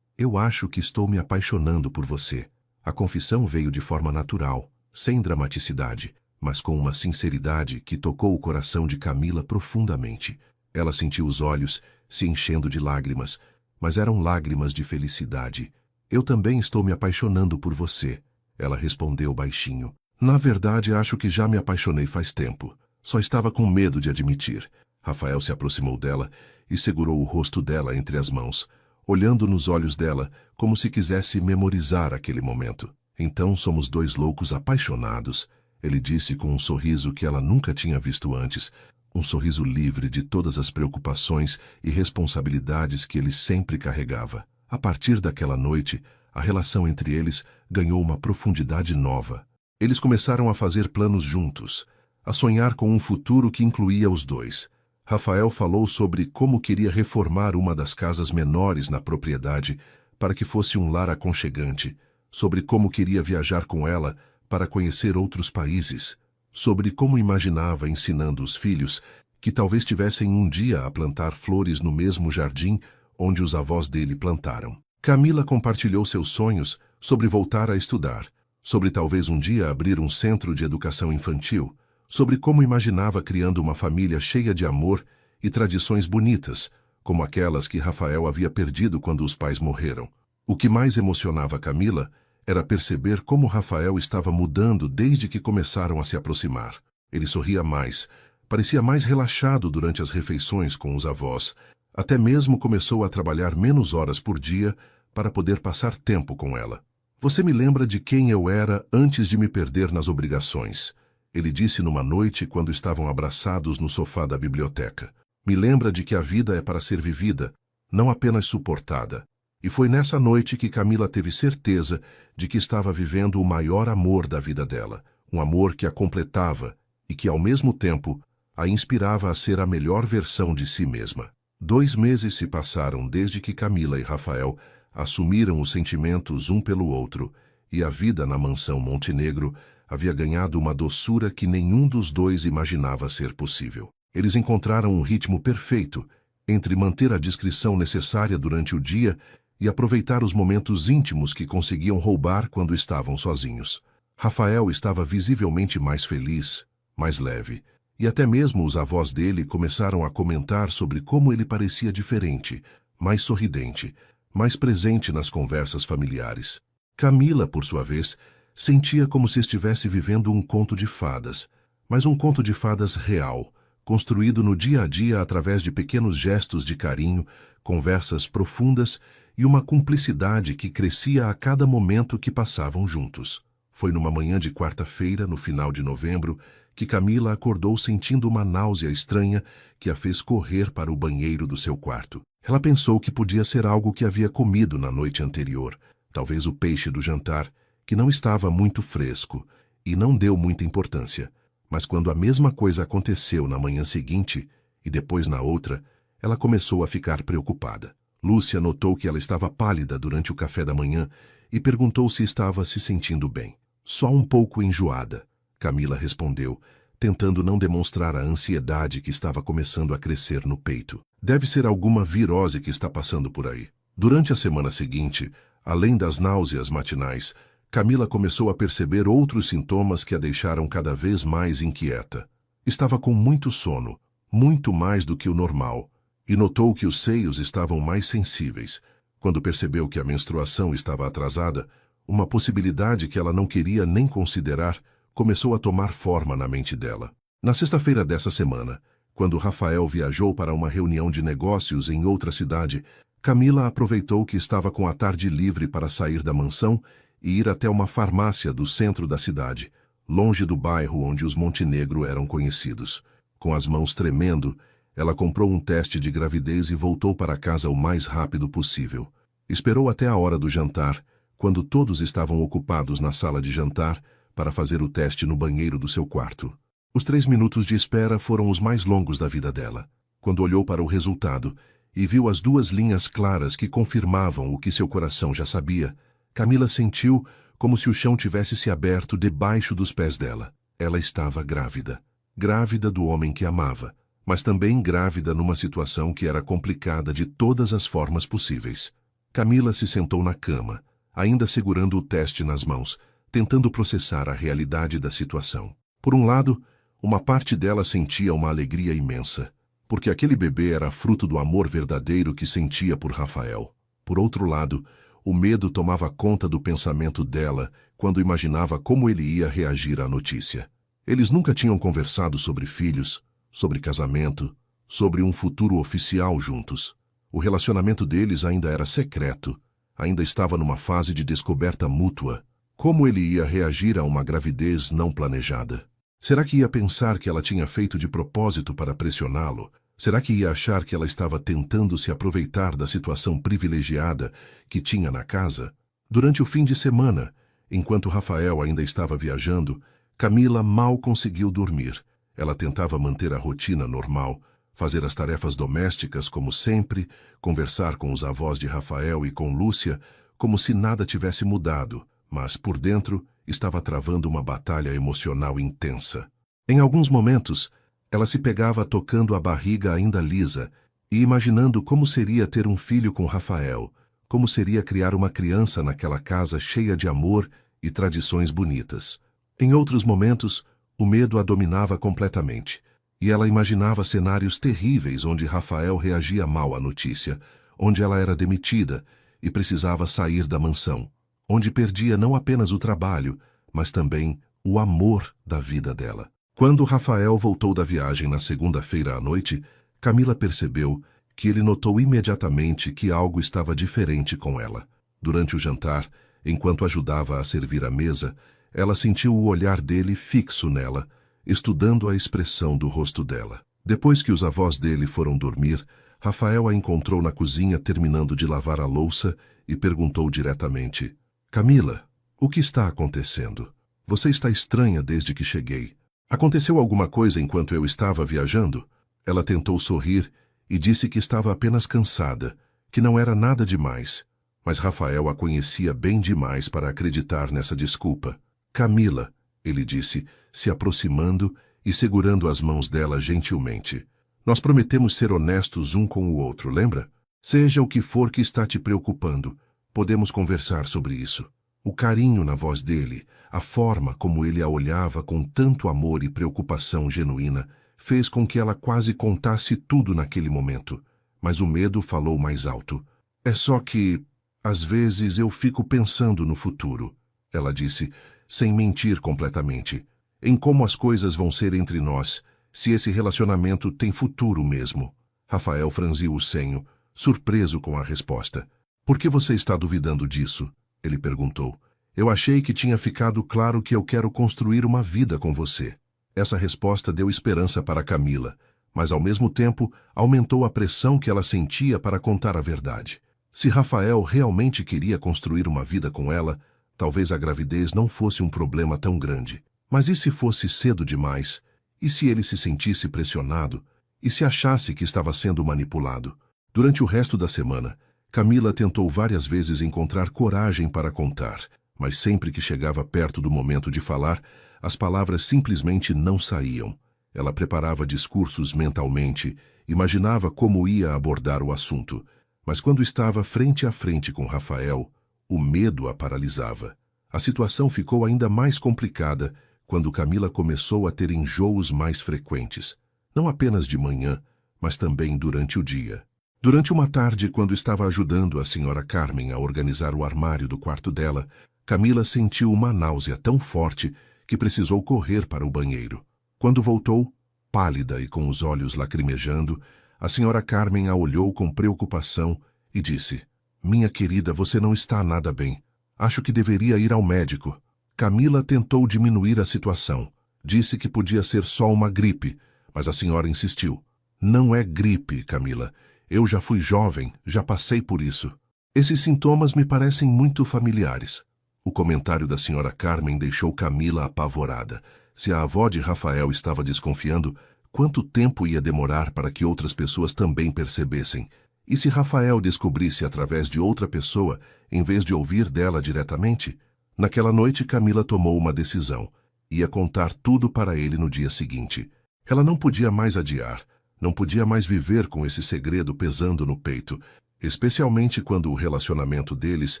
eu acho que estou me apaixonando por você." A confissão veio de forma natural, sem dramaticidade, mas com uma sinceridade que tocou o coração de Camila profundamente. Ela sentiu os olhos se enchendo de lágrimas, mas eram lágrimas de felicidade. "Eu também estou me apaixonando por você," ela respondeu baixinho. "Na verdade, acho que já me apaixonei faz tempo. Só estava com medo de admitir." Rafael se aproximou dela e segurou o rosto dela entre as mãos, olhando nos olhos dela como se quisesse memorizar aquele momento. "Então somos dois loucos apaixonados," ele disse com um sorriso que ela nunca tinha visto antes, um sorriso livre de todas as preocupações e responsabilidades que ele sempre carregava. A partir daquela noite, a relação entre eles ganhou uma profundidade nova. Eles começaram a fazer planos juntos, a sonhar com um futuro que incluía os dois. Rafael falou sobre como queria reformar uma das casas menores na propriedade para que fosse um lar aconchegante, sobre como queria viajar com ela para conhecer outros países, sobre como imaginava ensinando os filhos que talvez tivessem um dia a plantar flores no mesmo jardim onde os avós dele plantaram. Camila compartilhou seus sonhos sobre voltar a estudar, sobre talvez um dia abrir um centro de educação infantil, sobre como imaginava criando uma família cheia de amor e tradições bonitas, como aquelas que Rafael havia perdido quando os pais morreram. O que mais emocionava Camila era perceber como Rafael estava mudando desde que começaram a se aproximar. Ele sorria mais, parecia mais relaxado durante as refeições com os avós. Até mesmo começou a trabalhar menos horas por dia para poder passar tempo com ela. "Você me lembra de quem eu era antes de me perder nas obrigações," ele disse numa noite quando estavam abraçados no sofá da biblioteca. "Me lembra de que a vida é para ser vivida, não apenas suportada." E foi nessa noite que Camila teve certeza de que estava vivendo o maior amor da vida dela, um amor que a completava e que, ao mesmo tempo, a inspirava a ser a melhor versão de si mesma. 2 meses se passaram desde que Camila e Rafael assumiram os sentimentos um pelo outro, e a vida na mansão Montenegro havia ganhado uma doçura que nenhum dos dois imaginava ser possível. Eles encontraram um ritmo perfeito entre manter a discrição necessária durante o dia e aproveitar os momentos íntimos que conseguiam roubar quando estavam sozinhos. Rafael estava visivelmente mais feliz, mais leve, e até mesmo os avós dele começaram a comentar sobre como ele parecia diferente, mais sorridente, mais presente nas conversas familiares. Camila, por sua vez, sentia como se estivesse vivendo um conto de fadas, mas um conto de fadas real, construído no dia a dia através de pequenos gestos de carinho, conversas profundas e uma cumplicidade que crescia a cada momento que passavam juntos. Foi numa manhã de quarta-feira, no final de novembro, que Camila acordou sentindo uma náusea estranha que a fez correr para o banheiro do seu quarto. Ela pensou que podia ser algo que havia comido na noite anterior, talvez o peixe do jantar, que não estava muito fresco, e não deu muita importância. Mas quando a mesma coisa aconteceu na manhã seguinte, e depois na outra, ela começou a ficar preocupada. Lúcia notou que ela estava pálida durante o café da manhã e perguntou se estava se sentindo bem. "Só um pouco enjoada," Camila respondeu, tentando não demonstrar a ansiedade que estava começando a crescer no peito. "Deve ser alguma virose que está passando por aí." Durante a semana seguinte, além das náuseas matinais, Camila começou a perceber outros sintomas que a deixaram cada vez mais inquieta. Estava com muito sono, muito mais do que o normal, e notou que os seios estavam mais sensíveis, Quando percebeu que a menstruação estava atrasada, uma possibilidade que ela não queria nem considerar começou a tomar forma na mente dela. Na sexta-feira dessa semana, quando Rafael viajou para uma reunião de negócios em outra cidade, Camila aproveitou que estava com a tarde livre para sair da mansão e ir até uma farmácia do centro da cidade, longe do bairro onde os Montenegro eram conhecidos. Com as mãos tremendo, ela comprou um teste de gravidez e voltou para casa o mais rápido possível. Esperou até a hora do jantar, quando todos estavam ocupados na sala de jantar, para fazer o teste no banheiro do seu quarto. Os 3 minutos de espera foram os mais longos da vida dela. Quando olhou para o resultado e viu as 2 linhas claras que confirmavam o que seu coração já sabia, Camila sentiu como se o chão tivesse se aberto debaixo dos pés dela. Ela estava grávida. Grávida do homem que amava, mas também grávida numa situação que era complicada de todas as formas possíveis. Camila se sentou na cama, ainda segurando o teste nas mãos, tentando processar a realidade da situação. Por um lado, uma parte dela sentia uma alegria imensa, porque aquele bebê era fruto do amor verdadeiro que sentia por Rafael. Por outro lado, o medo tomava conta do pensamento dela quando imaginava como ele ia reagir à notícia. Eles nunca tinham conversado sobre filhos, sobre casamento, sobre um futuro oficial juntos. O relacionamento deles ainda era secreto, ainda estava numa fase de descoberta mútua. Como ele ia reagir a uma gravidez não planejada? Será que ia pensar que ela tinha feito de propósito para pressioná-lo? Será que ia achar que ela estava tentando se aproveitar da situação privilegiada que tinha na casa? Durante o fim de semana, enquanto Rafael ainda estava viajando, Camila mal conseguiu dormir. Ela tentava manter a rotina normal, fazer as tarefas domésticas como sempre, conversar com os avós de Rafael e com Lúcia, como se nada tivesse mudado, mas por dentro estava travando uma batalha emocional intensa. Em alguns momentos, ela se pegava tocando a barriga ainda lisa e imaginando como seria ter um filho com Rafael, como seria criar uma criança naquela casa cheia de amor e tradições bonitas. Em outros momentos, o medo a dominava completamente, e ela imaginava cenários terríveis onde Rafael reagia mal à notícia, onde ela era demitida e precisava sair da mansão, onde perdia não apenas o trabalho, mas também o amor da vida dela. Quando Rafael voltou da viagem na segunda-feira à noite, Camila percebeu que ele notou imediatamente que algo estava diferente com ela. Durante o jantar, enquanto ajudava a servir a mesa, ela sentiu o olhar dele fixo nela, estudando a expressão do rosto dela. Depois que os avós dele foram dormir, Rafael a encontrou na cozinha terminando de lavar a louça e perguntou diretamente: Camila, o que está acontecendo? Você está estranha desde que cheguei. Aconteceu alguma coisa enquanto eu estava viajando? Ela tentou sorrir e disse que estava apenas cansada, que não era nada demais. Mas Rafael a conhecia bem demais para acreditar nessa desculpa. Camila, ele disse, se aproximando e segurando as mãos dela gentilmente. Nós prometemos ser honestos um com o outro, lembra? Seja o que for que está te preocupando, podemos conversar sobre isso. O carinho na voz dele, a forma como ele a olhava com tanto amor e preocupação genuína, fez com que ela quase contasse tudo naquele momento. Mas o medo falou mais alto. É só que, às vezes, eu fico pensando no futuro, ela disse, sem mentir completamente, em como as coisas vão ser entre nós, se esse relacionamento tem futuro mesmo. Rafael franziu o senho, surpreso com a resposta. Por que você está duvidando disso? Ele perguntou. Eu achei que tinha ficado claro que eu quero construir uma vida com você. Essa resposta deu esperança para Camila, mas ao mesmo tempo aumentou a pressão que ela sentia para contar a verdade. Se Rafael realmente queria construir uma vida com ela, talvez a gravidez não fosse um problema tão grande. Mas e se fosse cedo demais? E se ele se sentisse pressionado? E se achasse que estava sendo manipulado? Durante o resto da semana, Camila tentou várias vezes encontrar coragem para contar, mas sempre que chegava perto do momento de falar, as palavras simplesmente não saíam. Ela preparava discursos mentalmente, imaginava como ia abordar o assunto, mas quando estava frente a frente com Rafael, o medo a paralisava. A situação ficou ainda mais complicada quando Camila começou a ter enjoos mais frequentes, não apenas de manhã, mas também durante o dia. Durante uma tarde, quando estava ajudando a senhora Carmen a organizar o armário do quarto dela, Camila sentiu uma náusea tão forte que precisou correr para o banheiro. Quando voltou, pálida e com os olhos lacrimejando, a senhora Carmen a olhou com preocupação e disse: "Minha querida, você não está nada bem. Acho que deveria ir ao médico." Camila tentou diminuir a situação. Disse que podia ser só uma gripe, mas a senhora insistiu. "Não é gripe, Camila. Eu já fui jovem, já passei por isso. Esses sintomas me parecem muito familiares." O comentário da senhora Carmen deixou Camila apavorada. Se a avó de Rafael estava desconfiando, quanto tempo ia demorar para que outras pessoas também percebessem? E se Rafael descobrisse através de outra pessoa, em vez de ouvir dela diretamente? Naquela noite, Camila tomou uma decisão. Ia contar tudo para ele no dia seguinte. Ela não podia mais adiar. Não podia mais viver com esse segredo pesando no peito, especialmente quando o relacionamento deles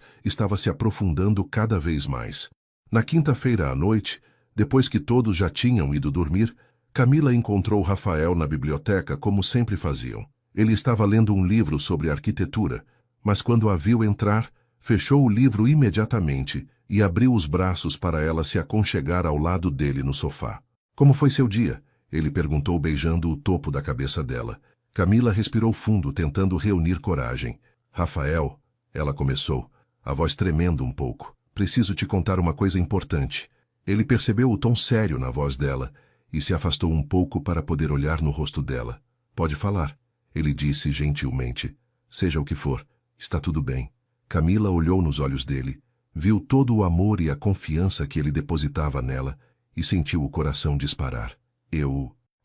estava se aprofundando cada vez mais. Na quinta-feira à noite, depois que todos já tinham ido dormir, Camila encontrou Rafael na biblioteca como sempre faziam. Ele estava lendo um livro sobre arquitetura, mas quando a viu entrar, fechou o livro imediatamente e abriu os braços para ela se aconchegar ao lado dele no sofá. "Como foi seu dia?" ele perguntou beijando o topo da cabeça dela. Camila respirou fundo, tentando reunir coragem. "Rafael", ela começou, a voz tremendo um pouco. "Preciso te contar uma coisa importante." Ele percebeu o tom sério na voz dela e se afastou um pouco para poder olhar no rosto dela. "Pode falar", ele disse gentilmente. "Seja o que for, está tudo bem." Camila olhou nos olhos dele, viu todo o amor e a confiança que ele depositava nela e sentiu o coração disparar.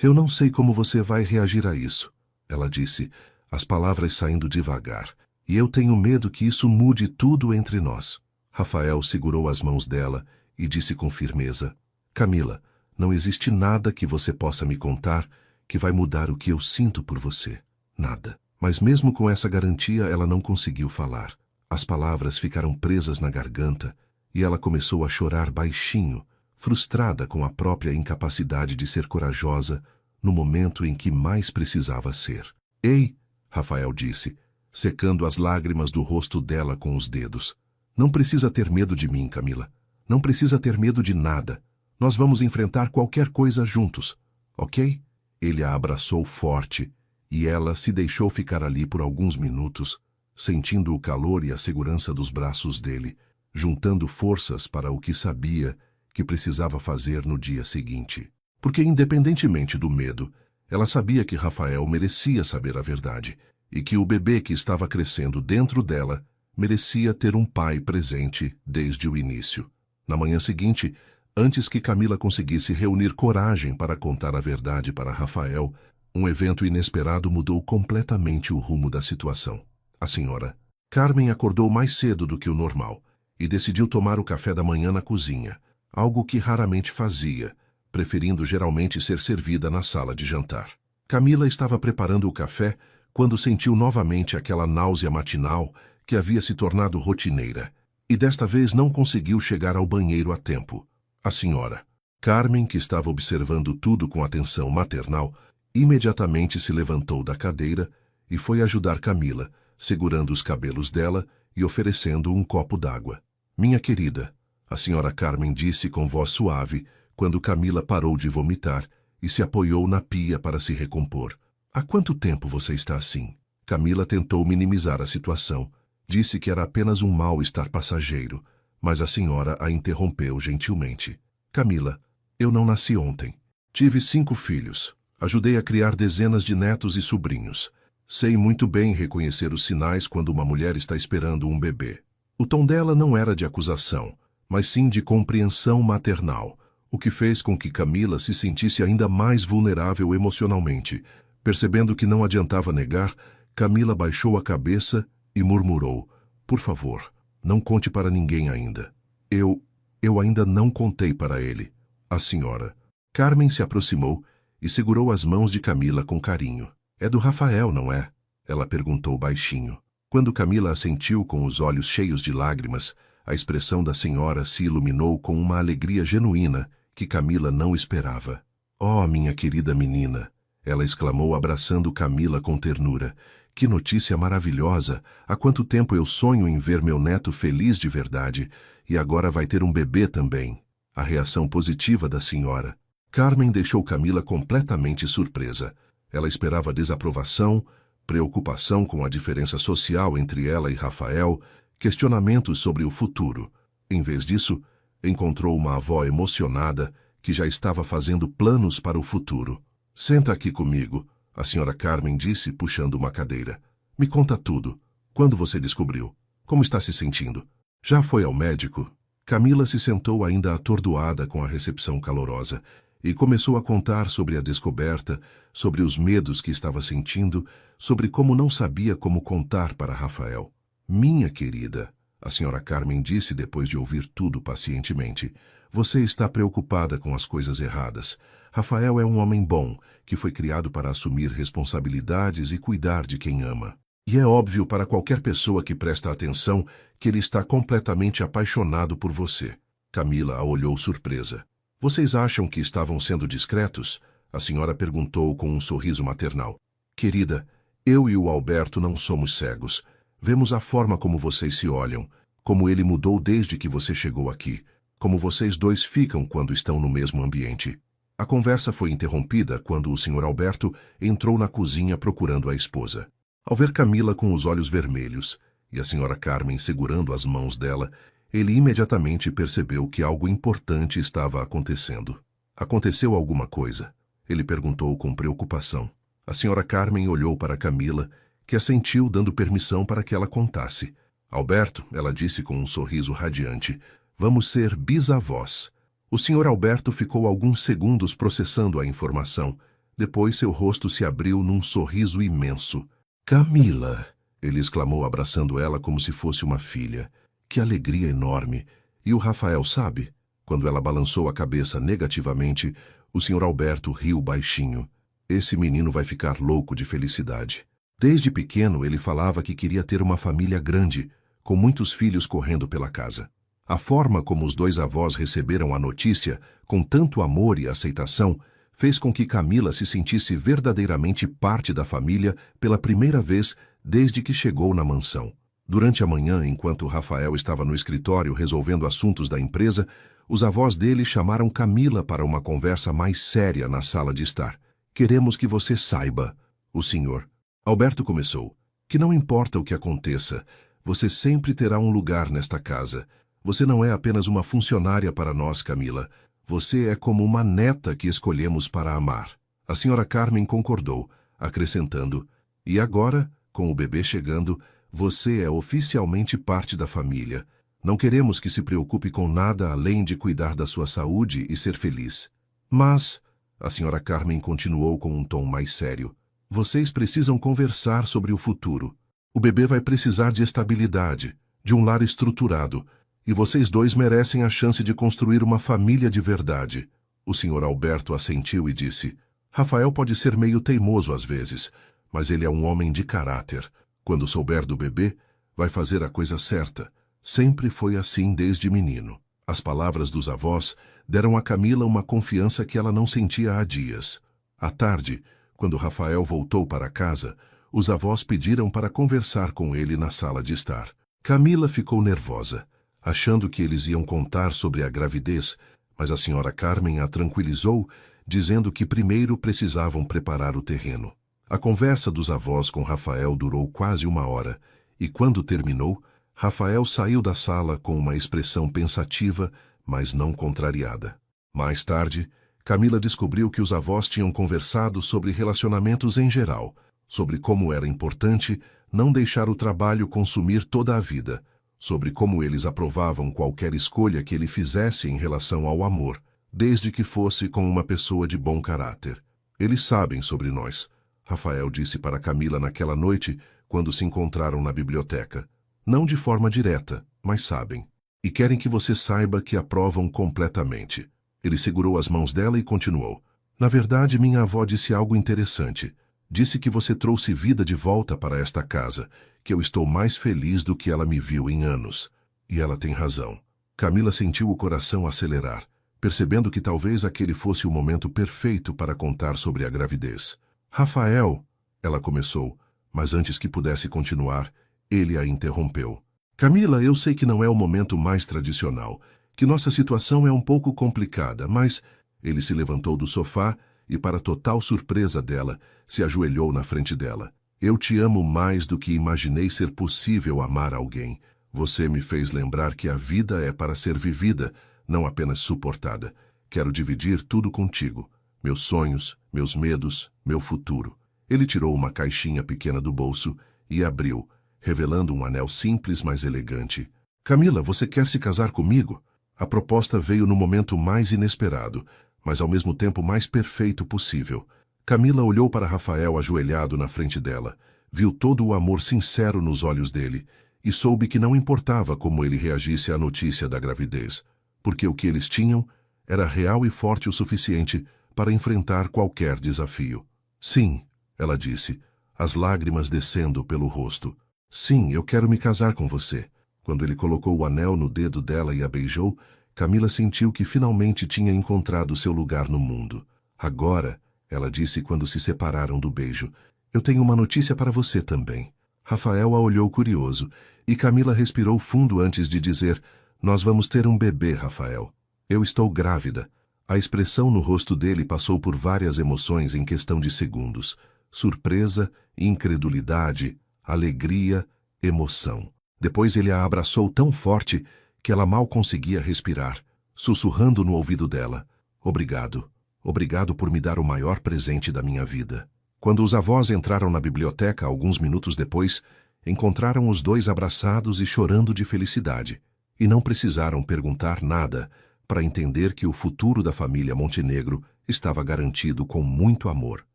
Eu não sei como você vai reagir a isso", ela disse, as palavras saindo devagar. "E eu tenho medo que isso mude tudo entre nós." Rafael segurou as mãos dela e disse com firmeza: "Camila, não existe nada que você possa me contar que vai mudar o que eu sinto por você. Nada." Mas mesmo com essa garantia, ela não conseguiu falar. As palavras ficaram presas na garganta e ela começou a chorar baixinho, frustrada com a própria incapacidade de ser corajosa no momento em que mais precisava ser. "Ei", Rafael disse, secando as lágrimas do rosto dela com os dedos. "Não precisa ter medo de mim, Camila. Não precisa ter medo de nada. Nós vamos enfrentar qualquer coisa juntos, ok?" Ele a abraçou forte e ela se deixou ficar ali por alguns minutos, sentindo o calor e a segurança dos braços dele, juntando forças para o que sabia que precisava fazer no dia seguinte. Porque, independentemente do medo, ela sabia que Rafael merecia saber a verdade e que o bebê que estava crescendo dentro dela merecia ter um pai presente desde o início. Na manhã seguinte, antes que Camila conseguisse reunir coragem para contar a verdade para Rafael, um evento inesperado mudou completamente o rumo da situação. A senhora Carmen acordou mais cedo do que o normal e decidiu tomar o café da manhã na cozinha, algo que raramente fazia, preferindo geralmente ser servida na sala de jantar. Camila estava preparando o café quando sentiu novamente aquela náusea matinal que havia se tornado rotineira, e desta vez não conseguiu chegar ao banheiro a tempo. A senhora Carmen, que estava observando tudo com atenção maternal, imediatamente se levantou da cadeira e foi ajudar Camila, segurando os cabelos dela e oferecendo um copo d'água. "Minha querida", a senhora Carmen disse com voz suave, quando Camila parou de vomitar e se apoiou na pia para se recompor. "Há quanto tempo você está assim?" Camila tentou minimizar a situação. Disse que era apenas um mal-estar passageiro, mas a senhora a interrompeu gentilmente. "Camila, eu não nasci ontem. Tive 5 filhos. Ajudei a criar dezenas de netos e sobrinhos. Sei muito bem reconhecer os sinais quando uma mulher está esperando um bebê." O tom dela não era de acusação, mas sim de compreensão maternal, o que fez com que Camila se sentisse ainda mais vulnerável emocionalmente. Percebendo que não adiantava negar, Camila baixou a cabeça e murmurou: "Por favor, não conte para ninguém ainda." Eu ainda não contei para ele." A senhora Carmen se aproximou e segurou as mãos de Camila com carinho. "É do Rafael, não é?" ela perguntou baixinho. Quando Camila assentiu com os olhos cheios de lágrimas, a expressão da senhora se iluminou com uma alegria genuína que Camila não esperava. "Oh, minha querida menina!" ela exclamou abraçando Camila com ternura. Que notícia maravilhosa! Há quanto tempo eu sonho em ver meu neto feliz de verdade, e agora vai ter um bebê também. A reação positiva da senhora. Carmen deixou Camila completamente surpresa. Ela esperava desaprovação, preocupação com a diferença social entre ela e Rafael, questionamentos sobre o futuro. Em vez disso, encontrou uma avó emocionada que já estava fazendo planos para o futuro. Senta aqui comigo, a senhora Carmen disse, puxando uma cadeira. Me conta tudo. Quando você descobriu? Como está se sentindo? Já foi ao médico? Camila se sentou ainda atordoada com a recepção calorosa e começou a contar sobre a descoberta, sobre os medos que estava sentindo, sobre como não sabia como contar para Rafael. Minha querida, a senhora Carmen disse depois de ouvir tudo pacientemente, você está preocupada com as coisas erradas. Rafael é um homem bom, que foi criado para assumir responsabilidades e cuidar de quem ama. E é óbvio para qualquer pessoa que presta atenção que ele está completamente apaixonado por você. Camila a olhou surpresa. Vocês acham que estavam sendo discretos? A senhora perguntou com um sorriso maternal. Querida, eu e o Alberto não somos cegos. Vemos a forma como vocês se olham, como ele mudou desde que você chegou aqui, como vocês dois ficam quando estão no mesmo ambiente. A conversa foi interrompida quando o Sr. Alberto entrou na cozinha procurando a esposa. Ao ver Camila com os olhos vermelhos e a senhora Carmen segurando as mãos dela, ele imediatamente percebeu que algo importante estava acontecendo. Aconteceu alguma coisa? Ele perguntou com preocupação. A senhora Carmen olhou para Camila, que assentiu dando permissão para que ela contasse. Alberto, ela disse com um sorriso radiante, vamos ser bisavós. O Sr. Alberto ficou alguns segundos processando a informação. Depois seu rosto se abriu num sorriso imenso. Camila, ele exclamou abraçando ela como se fosse uma filha. Que alegria enorme! E o Rafael sabe? Quando ela balançou a cabeça negativamente, o Sr. Alberto riu baixinho. Esse menino vai ficar louco de felicidade. Desde pequeno ele falava que queria ter uma família grande, com muitos filhos correndo pela casa. A forma como os dois avós receberam a notícia, com tanto amor e aceitação, fez com que Camila se sentisse verdadeiramente parte da família pela primeira vez desde que chegou na mansão. Durante a manhã, enquanto Rafael estava no escritório resolvendo assuntos da empresa, os avós dele chamaram Camila para uma conversa mais séria na sala de estar. Queremos que você saiba, o senhor. Alberto começou, que não importa o que aconteça, você sempre terá um lugar nesta casa. Você não é apenas uma funcionária para nós, Camila. Você é como uma neta que escolhemos para amar. A senhora Carmen concordou, acrescentando, e agora, com o bebê chegando, você é oficialmente parte da família. Não queremos que se preocupe com nada além de cuidar da sua saúde e ser feliz. Mas, a senhora Carmen continuou com um tom mais sério, vocês precisam conversar sobre o futuro. O bebê vai precisar de estabilidade, de um lar estruturado, e vocês dois merecem a chance de construir uma família de verdade. O Sr. Alberto assentiu e disse, Rafael pode ser meio teimoso às vezes, mas ele é um homem de caráter. Quando souber do bebê, vai fazer a coisa certa. Sempre foi assim desde menino. As palavras dos avós deram a Camila uma confiança que ela não sentia há dias. À tarde, quando Rafael voltou para casa, os avós pediram para conversar com ele na sala de estar. Camila ficou nervosa, achando que eles iam contar sobre a gravidez, mas a senhora Carmen a tranquilizou, dizendo que primeiro precisavam preparar o terreno. A conversa dos avós com Rafael durou quase 1 hora, e quando terminou, Rafael saiu da sala com uma expressão pensativa, mas não contrariada. Mais tarde, Camila descobriu que os avós tinham conversado sobre relacionamentos em geral, sobre como era importante não deixar o trabalho consumir toda a vida, sobre como eles aprovavam qualquer escolha que ele fizesse em relação ao amor, desde que fosse com uma pessoa de bom caráter. Eles sabem sobre nós, Rafael disse para Camila naquela noite, quando se encontraram na biblioteca. Não de forma direta, mas sabem. E querem que você saiba que aprovam completamente. Ele segurou as mãos dela e continuou. Na verdade, minha avó disse algo interessante. Disse que você trouxe vida de volta para esta casa, que eu estou mais feliz do que ela me viu em anos. E ela tem razão. Camila sentiu o coração acelerar, percebendo que talvez aquele fosse o momento perfeito para contar sobre a gravidez. Rafael, ela começou, Mas antes que pudesse continuar, ele a interrompeu. Camila, eu sei que não é o momento mais tradicional, que nossa situação é um pouco complicada, mas... Ele se levantou do sofá e, para total surpresa dela, se ajoelhou na frente dela. Eu te amo mais do que imaginei ser possível amar alguém. Você me fez lembrar que a vida é para ser vivida, não apenas suportada. Quero dividir tudo contigo. Meus sonhos, meus medos, meu futuro. Ele tirou uma caixinha pequena do bolso e abriu, revelando um anel simples, mas elegante. Camila, você quer se casar comigo? A proposta veio no momento mais inesperado, mas ao mesmo tempo mais perfeito possível. Camila olhou para Rafael ajoelhado na frente dela, viu todo o amor sincero nos olhos dele e soube que não importava como ele reagisse à notícia da gravidez, porque o que eles tinham era real e forte o suficiente para enfrentar qualquer desafio. Sim, ela disse, as lágrimas descendo pelo rosto. Sim, eu quero me casar com você. Quando ele colocou o anel no dedo dela e a beijou, Camila sentiu que finalmente tinha encontrado seu lugar no mundo. Agora, ela disse quando se separaram do beijo, eu tenho uma notícia para você também. Rafael a olhou curioso, e Camila respirou fundo antes de dizer, nós vamos ter um bebê, Rafael. Eu estou grávida. A expressão no rosto dele passou por várias emoções em questão de segundos. Surpresa, incredulidade, alegria, emoção. Depois ele a abraçou tão forte que ela mal conseguia respirar, sussurrando no ouvido dela. Obrigado. Obrigado por me dar o maior presente da minha vida. Quando os avós entraram na biblioteca alguns minutos depois, encontraram os dois abraçados e chorando de felicidade. E não precisaram perguntar nada para entender que o futuro da família Montenegro estava garantido com muito amor.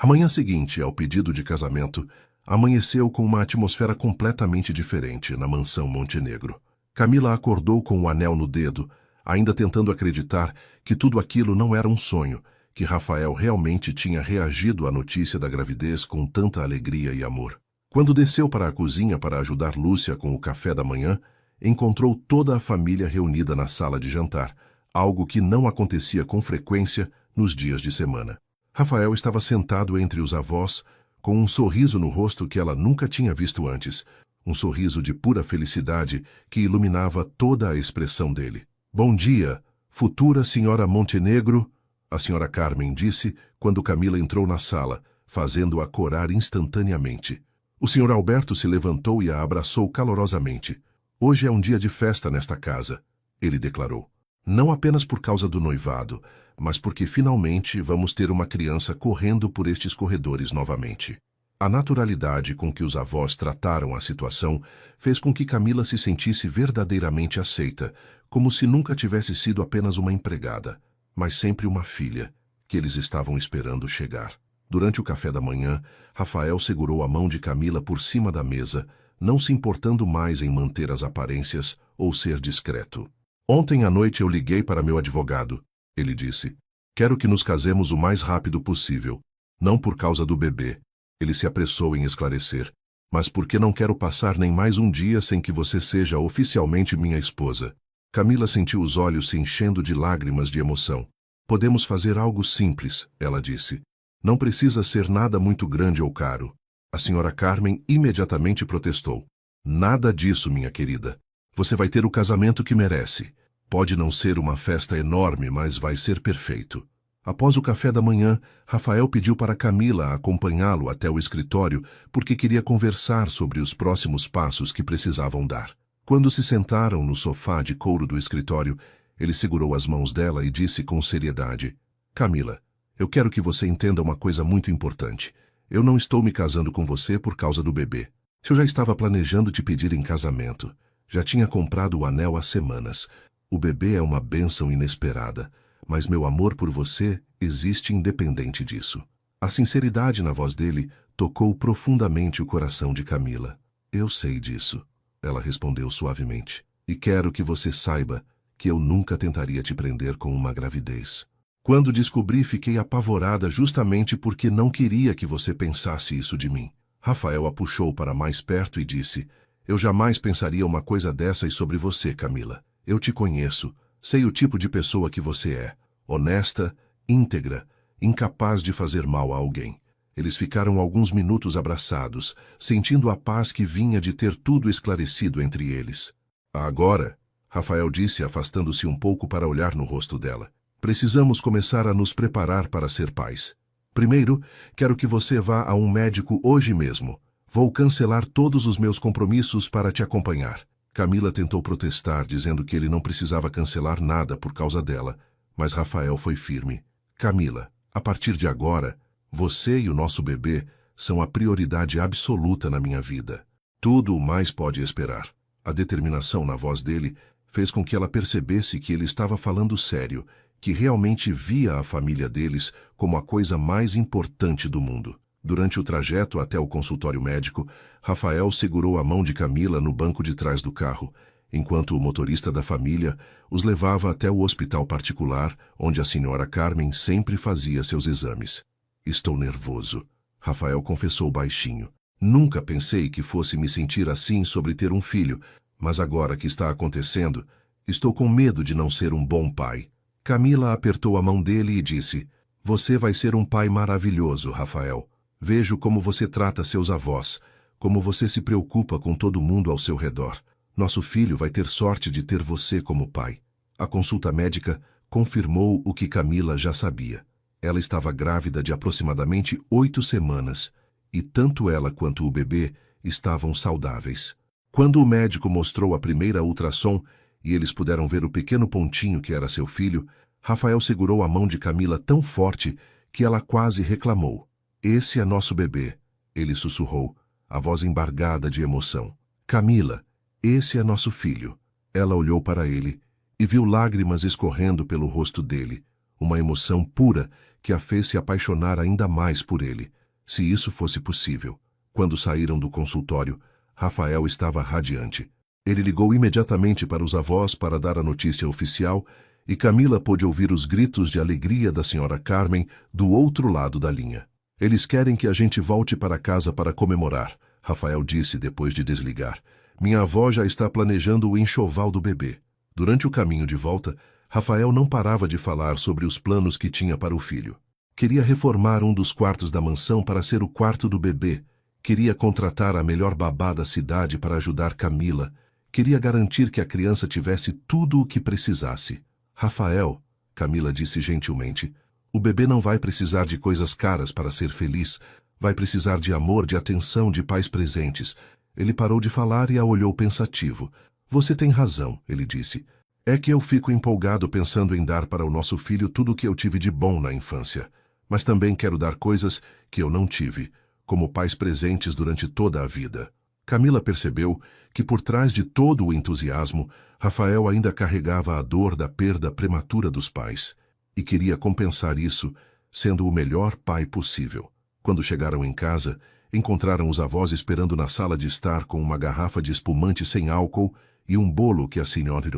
A manhã seguinte, ao pedido de casamento, amanheceu com uma atmosfera completamente diferente na mansão Montenegro. Camila acordou com o anel no dedo, ainda tentando acreditar que tudo aquilo não era um sonho, que Rafael realmente tinha reagido à notícia da gravidez com tanta alegria e amor. Quando desceu para a cozinha para ajudar Lúcia com o café da manhã, encontrou toda a família reunida na sala de jantar, algo que não acontecia com frequência nos dias de semana. Rafael estava sentado entre os avós, com um sorriso no rosto que ela nunca tinha visto antes, um sorriso de pura felicidade que iluminava toda a expressão dele. Bom dia, futura senhora Montenegro, a senhora Carmen disse quando Camila entrou na sala, fazendo-a corar instantaneamente. O senhor Alberto se levantou e a abraçou calorosamente. Hoje é um dia de festa nesta casa, ele declarou. Não apenas por causa do noivado, mas porque finalmente vamos ter uma criança correndo por estes corredores novamente. A naturalidade com que os avós trataram a situação fez com que Camila se sentisse verdadeiramente aceita, como se nunca tivesse sido apenas uma empregada, mas sempre uma filha, que eles estavam esperando chegar. Durante o café da manhã, Rafael segurou a mão de Camila por cima da mesa, não se importando mais em manter as aparências ou ser discreto. Ontem à noite eu liguei para meu advogado, ele disse. Quero que nos casemos o mais rápido possível, não por causa do bebê. Ele se apressou em esclarecer, mas porque não quero passar nem mais um dia sem que você seja oficialmente minha esposa. Camila sentiu os olhos se enchendo de lágrimas de emoção. Podemos fazer algo simples, ela disse. Não precisa ser nada muito grande ou caro. A senhora Carmen imediatamente protestou. Nada disso, minha querida. Você vai ter o casamento que merece. Pode não ser uma festa enorme, mas vai ser perfeito. Após o café da manhã, Rafael pediu para Camila acompanhá-lo até o escritório porque queria conversar sobre os próximos passos que precisavam dar. Quando se sentaram no sofá de couro do escritório, ele segurou as mãos dela e disse com seriedade, Camila, eu quero que você entenda uma coisa muito importante. Eu não estou me casando com você por causa do bebê. Eu já estava planejando te pedir em casamento. Já tinha comprado o anel há semanas. O bebê é uma bênção inesperada, mas meu amor por você existe independente disso. A sinceridade na voz dele tocou profundamente o coração de Camila. Eu sei disso, ela respondeu suavemente. E quero que você saiba que eu nunca tentaria te prender com uma gravidez. Quando descobri, fiquei apavorada justamente porque não queria que você pensasse isso de mim. Rafael a puxou para mais perto e disse, eu jamais pensaria uma coisa dessas sobre você, Camila. Eu te conheço, sei o tipo de pessoa que você é. Honesta, íntegra, incapaz de fazer mal a alguém. Eles ficaram alguns minutos abraçados, sentindo a paz que vinha de ter tudo esclarecido entre eles. Agora, Rafael disse, afastando-se um pouco para olhar no rosto dela, precisamos começar a nos preparar para ser pais. Primeiro, quero que você vá a um médico hoje mesmo. Vou cancelar todos os meus compromissos para te acompanhar. Camila tentou protestar, dizendo que ele não precisava cancelar nada por causa dela, mas Rafael foi firme. Camila, a partir de agora, você e o nosso bebê são a prioridade absoluta na minha vida. Tudo o mais pode esperar. A determinação na voz dele fez com que ela percebesse que ele estava falando sério, que realmente via a família deles como a coisa mais importante do mundo. Durante o trajeto até o consultório médico, Rafael segurou a mão de Camila no banco de trás do carro, enquanto o motorista da família os levava até o hospital particular, onde a senhora Carmen sempre fazia seus exames. Estou nervoso, Rafael confessou baixinho. Nunca pensei que fosse me sentir assim sobre ter um filho, mas agora que está acontecendo, estou com medo de não ser um bom pai. Camila apertou a mão dele e disse, você vai ser um pai maravilhoso, Rafael. Vejo como você trata seus avós, como você se preocupa com todo mundo ao seu redor. Nosso filho vai ter sorte de ter você como pai. A consulta médica confirmou o que Camila já sabia. Ela estava grávida de aproximadamente 8 semanas, e tanto ela quanto o bebê estavam saudáveis. Quando o médico mostrou a primeira ultrassom e eles puderam ver o pequeno pontinho que era seu filho, Rafael segurou a mão de Camila tão forte que ela quase reclamou. Esse é nosso bebê, ele sussurrou, a voz embargada de emoção. Camila, esse é nosso filho. Ela olhou para ele e viu lágrimas escorrendo pelo rosto dele, uma emoção pura que a fez se apaixonar ainda mais por ele, se isso fosse possível. Quando saíram do consultório, Rafael estava radiante. Ele ligou imediatamente para os avós para dar a notícia oficial e Camila pôde ouvir os gritos de alegria da senhora Carmen do outro lado da linha. Eles querem que a gente volte para casa para comemorar, Rafael disse depois de desligar. Minha avó já está planejando o enxoval do bebê. Durante o caminho de volta, Rafael não parava de falar sobre os planos que tinha para o filho. Queria reformar um dos quartos da mansão para ser o quarto do bebê. Queria contratar a melhor babá da cidade para ajudar Camila. Queria garantir que a criança tivesse tudo o que precisasse. Rafael, Camila disse gentilmente, o bebê não vai precisar de coisas caras para ser feliz. Vai precisar de amor, de atenção, de pais presentes. Ele parou de falar e a olhou pensativo. Você tem razão, ele disse. É que eu fico empolgado pensando em dar para o nosso filho tudo o que eu tive de bom na infância. Mas também quero dar coisas que eu não tive, como pais presentes durante toda a vida. Camila percebeu que por trás de todo o entusiasmo, Rafael ainda carregava a dor da perda prematura dos pais, e queria compensar isso, sendo o melhor pai possível. Quando chegaram em casa, encontraram os avós esperando na sala de estar com uma garrafa de espumante sem álcool e um bolo que a senhora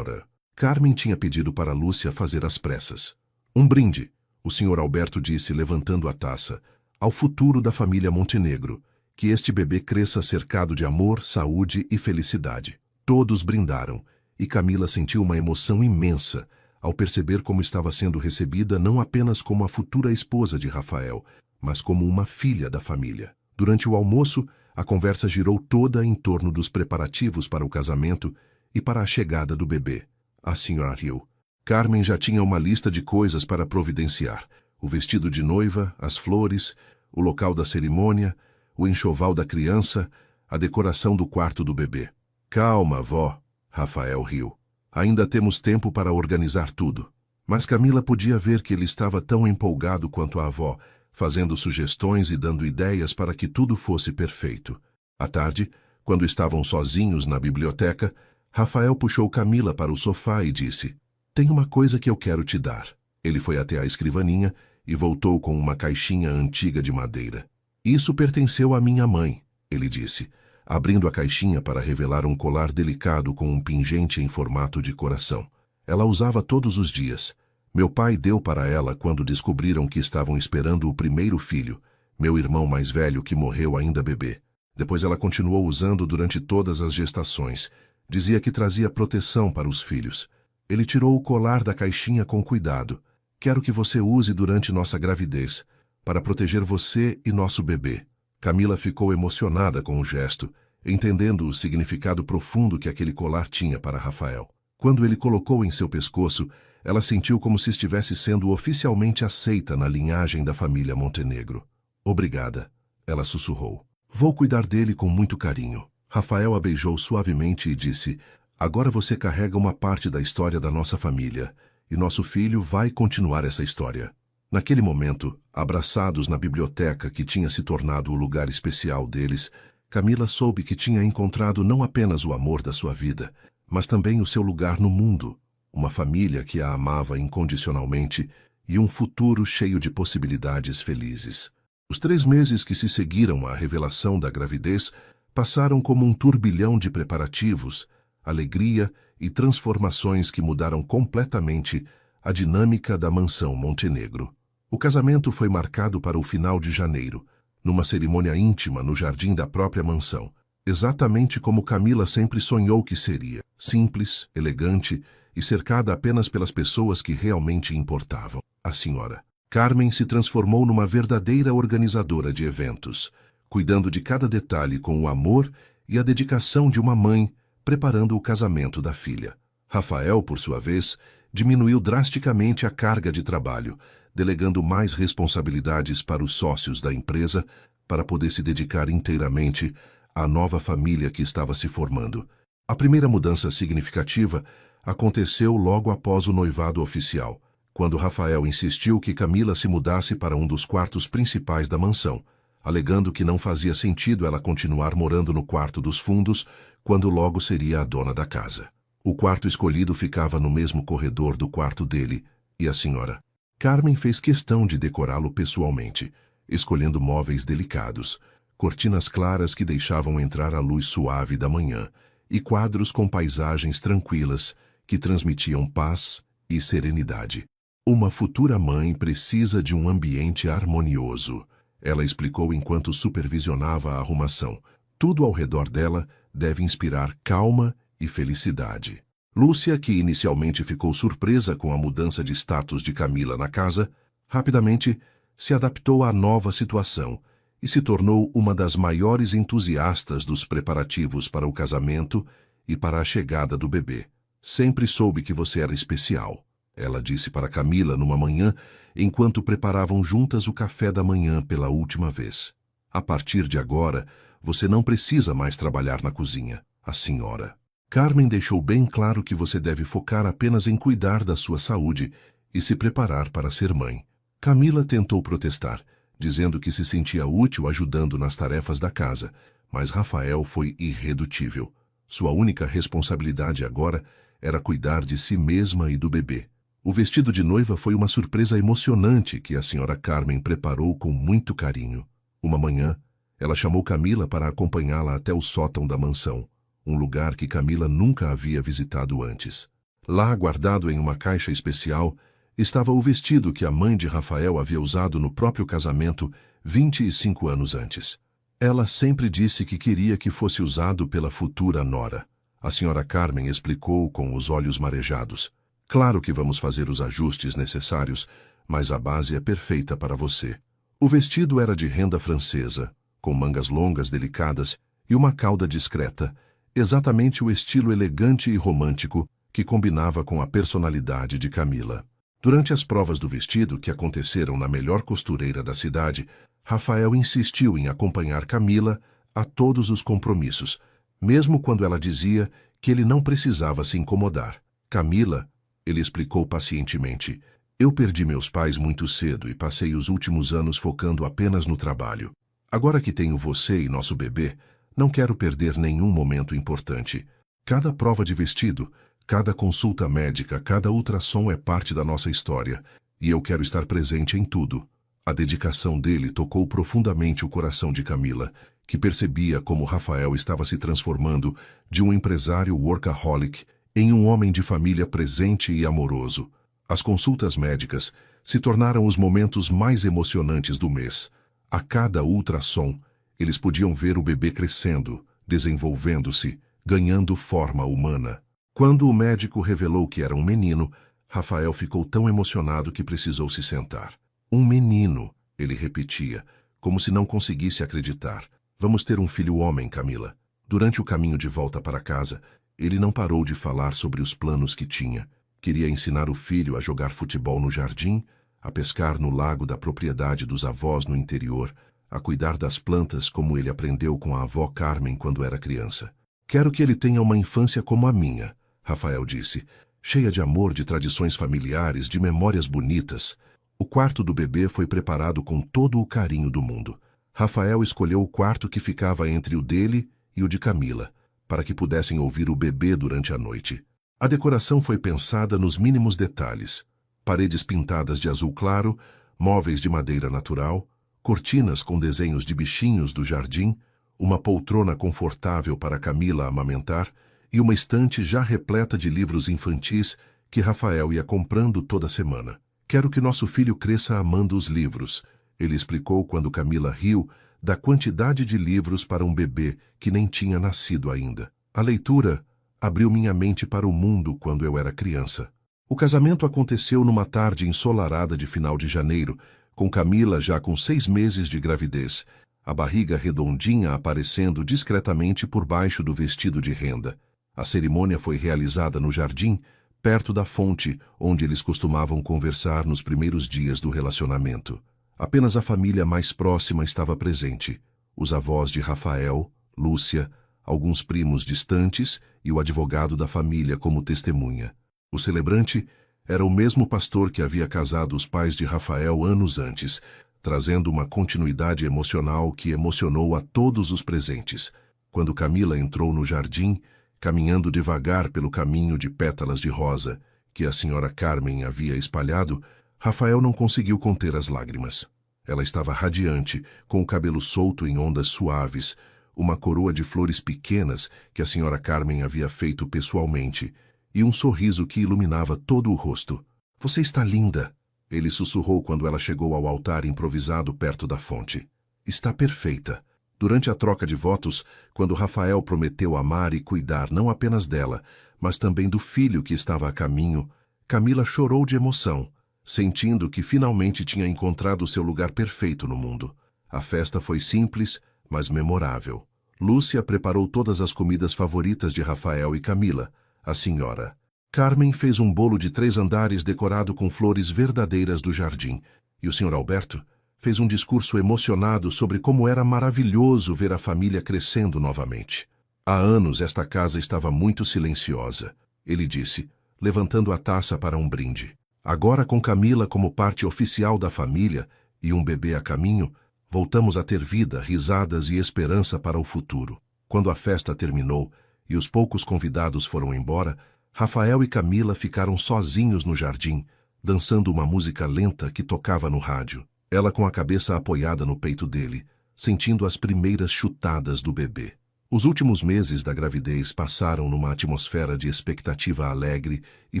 Carmen tinha pedido para Lúcia fazer às pressas. Um brinde, o senhor Alberto disse levantando a taça, ao futuro da família Montenegro, que este bebê cresça cercado de amor, saúde e felicidade. Todos brindaram, e Camila sentiu uma emoção imensa ao perceber como estava sendo recebida não apenas como a futura esposa de Rafael, mas como uma filha da família. Durante o almoço, a conversa girou toda em torno dos preparativos para o casamento e para a chegada do bebê. A senhora riu. Carmen já tinha uma lista de coisas para providenciar: o vestido de noiva, as flores, o local da cerimônia, o enxoval da criança, a decoração do quarto do bebê. Calma, vó, Rafael riu. Ainda temos tempo para organizar tudo. Mas Camila podia ver que ele estava tão empolgado quanto a avó, fazendo sugestões e dando ideias para que tudo fosse perfeito. À tarde, quando estavam sozinhos na biblioteca, Rafael puxou Camila para o sofá e disse: tem uma coisa que eu quero te dar. Ele foi até a escrivaninha e voltou com uma caixinha antiga de madeira. Isso pertenceu à minha mãe, ele disse, abrindo a caixinha para revelar um colar delicado com um pingente em formato de coração. Ela usava todos os dias. Meu pai deu para ela quando descobriram que estavam esperando o primeiro filho, meu irmão mais velho que morreu ainda bebê. Depois ela continuou usando durante todas as gestações. Dizia que trazia proteção para os filhos. Ele tirou o colar da caixinha com cuidado. Quero que você use durante nossa gravidez. para proteger você e nosso bebê. Camila ficou emocionada com o gesto, entendendo o significado profundo que aquele colar tinha para Rafael. Quando ele colocou em seu pescoço, ela sentiu como se estivesse sendo oficialmente aceita na linhagem da família Montenegro. Obrigada, ela sussurrou. Vou cuidar dele com muito carinho. Rafael a beijou suavemente e disse: agora você carrega uma parte da história da nossa família, e nosso filho vai continuar essa história. Naquele momento, abraçados na biblioteca que tinha se tornado o lugar especial deles, Camila soube que tinha encontrado não apenas o amor da sua vida, mas também o seu lugar no mundo, uma família que a amava incondicionalmente e um futuro cheio de possibilidades felizes. Os 3 meses que se seguiram à revelação da gravidez passaram como um turbilhão de preparativos, alegria e transformações que mudaram completamente a dinâmica da mansão Montenegro. O casamento foi marcado para o final de janeiro, numa cerimônia íntima no jardim da própria mansão, exatamente como Camila sempre sonhou que seria, simples, elegante e cercada apenas pelas pessoas que realmente importavam. A senhora Carmen se transformou numa verdadeira organizadora de eventos, cuidando de cada detalhe com o amor e a dedicação de uma mãe, preparando o casamento da filha. Rafael, por sua vez, diminuiu drasticamente a carga de trabalho, delegando mais responsabilidades para os sócios da empresa para poder se dedicar inteiramente à nova família que estava se formando. A primeira mudança significativa aconteceu logo após o noivado oficial, quando Rafael insistiu que Camila se mudasse para um dos quartos principais da mansão, alegando que não fazia sentido ela continuar morando no quarto dos fundos, quando logo seria a dona da casa. O quarto escolhido ficava no mesmo corredor do quarto dele, e a senhora Carmen fez questão de decorá-lo pessoalmente, escolhendo móveis delicados, cortinas claras que deixavam entrar a luz suave da manhã e quadros com paisagens tranquilas que transmitiam paz e serenidade. Uma futura mãe precisa de um ambiente harmonioso, ela explicou enquanto supervisionava a arrumação. Tudo ao redor dela deve inspirar calma e felicidade. Lúcia, que inicialmente ficou surpresa com a mudança de status de Camila na casa, rapidamente se adaptou à nova situação e se tornou uma das maiores entusiastas dos preparativos para o casamento e para a chegada do bebê. Sempre soube que você era especial, ela disse para Camila numa manhã, enquanto preparavam juntas o café da manhã pela última vez. A partir de agora, você não precisa mais trabalhar na cozinha, a senhora Carmen deixou bem claro que você deve focar apenas em cuidar da sua saúde e se preparar para ser mãe. Camila tentou protestar, dizendo que se sentia útil ajudando nas tarefas da casa, mas Rafael foi irredutível. Sua única responsabilidade agora era cuidar de si mesma e do bebê. O vestido de noiva foi uma surpresa emocionante que a senhora Carmen preparou com muito carinho. Uma manhã, ela chamou Camila para acompanhá-la até o sótão da mansão, um lugar que Camila nunca havia visitado antes. Lá, guardado em uma caixa especial, estava o vestido que a mãe de Rafael havia usado no próprio casamento 25 anos antes. Ela sempre disse que queria que fosse usado pela futura nora. A senhora Carmen explicou com os olhos marejados. Claro que vamos fazer os ajustes necessários, mas a base é perfeita para você. O vestido era de renda francesa, com mangas longas delicadas e uma cauda discreta, exatamente o estilo elegante e romântico que combinava com a personalidade de Camila. Durante as provas do vestido, que aconteceram na melhor costureira da cidade, Rafael insistiu em acompanhar Camila a todos os compromissos, mesmo quando ela dizia que ele não precisava se incomodar. Camila, ele explicou pacientemente, eu perdi meus pais muito cedo e passei os últimos anos focando apenas no trabalho. Agora que tenho você e nosso bebê, não quero perder nenhum momento importante. Cada prova de vestido, cada consulta médica, cada ultrassom é parte da nossa história, e eu quero estar presente em tudo. A dedicação dele tocou profundamente o coração de Camila, que percebia como Rafael estava se transformando de um empresário workaholic em um homem de família presente e amoroso. As consultas médicas se tornaram os momentos mais emocionantes do mês. A cada ultrassom, eles podiam ver o bebê crescendo, desenvolvendo-se, ganhando forma humana. Quando o médico revelou que era um menino, Rafael ficou tão emocionado que precisou se sentar. Um menino, Ele repetia, como se não conseguisse acreditar. Vamos ter um filho homem, Camila. Durante o caminho de volta para casa, ele não parou de falar sobre os planos que tinha. Queria ensinar o filho a jogar futebol no jardim, a pescar no lago da propriedade dos avós no interior, a cuidar das plantas como ele aprendeu com a avó Carmen quando era criança. Quero que ele tenha uma infância como a minha, Rafael disse, cheia de amor, de tradições familiares, de memórias bonitas. O quarto do bebê foi preparado com todo o carinho do mundo. Rafael escolheu o quarto que ficava entre o dele e o de Camila, para que pudessem ouvir o bebê durante a noite. A decoração foi pensada nos mínimos detalhes. Paredes pintadas de azul claro, móveis de madeira natural, cortinas com desenhos de bichinhos do jardim, uma poltrona confortável para Camila amamentar e uma estante já repleta de livros infantis que Rafael ia comprando toda semana. Quero que nosso filho cresça amando os livros, ele explicou quando Camila riu da quantidade de livros para um bebê que nem tinha nascido ainda. A leitura abriu minha mente para o mundo quando eu era criança. O casamento aconteceu numa tarde ensolarada de final de janeiro, com Camila já com 6 meses de gravidez, a barriga redondinha aparecendo discretamente por baixo do vestido de renda. A cerimônia foi realizada no jardim, perto da fonte onde eles costumavam conversar nos primeiros dias do relacionamento. Apenas a família mais próxima estava presente, os avós de Rafael, Lúcia, alguns primos distantes e o advogado da família como testemunha. O celebrante era o mesmo pastor que havia casado os pais de Rafael anos antes, trazendo uma continuidade emocional que emocionou a todos os presentes. Quando Camila entrou no jardim, caminhando devagar pelo caminho de pétalas de rosa que a senhora Carmen havia espalhado, Rafael não conseguiu conter as lágrimas. Ela estava radiante, com o cabelo solto em ondas suaves, uma coroa de flores pequenas que a senhora Carmen havia feito pessoalmente, e um sorriso que iluminava todo o rosto. Você está linda, ele sussurrou quando ela chegou ao altar improvisado perto da fonte. Está perfeita. Durante a troca de votos, quando Rafael prometeu amar e cuidar não apenas dela, mas também do filho que estava a caminho, Camila chorou de emoção, sentindo que finalmente tinha encontrado seu lugar perfeito no mundo. A festa foi simples, mas memorável. Lúcia preparou todas as comidas favoritas de Rafael e Camila. A senhora Carmen fez um bolo de 3 andares decorado com flores verdadeiras do jardim, e o Sr. Alberto fez um discurso emocionado sobre como era maravilhoso ver a família crescendo novamente. Há anos esta casa estava muito silenciosa, ele disse, levantando a taça para um brinde. Agora, com Camila como parte oficial da família e um bebê a caminho, voltamos a ter vida, risadas e esperança para o futuro. Quando a festa terminou e os poucos convidados foram embora, Rafael e Camila ficaram sozinhos no jardim, dançando uma música lenta que tocava no rádio. Ela com a cabeça apoiada no peito dele, sentindo as primeiras chutadas do bebê. Os últimos meses da gravidez passaram numa atmosfera de expectativa alegre e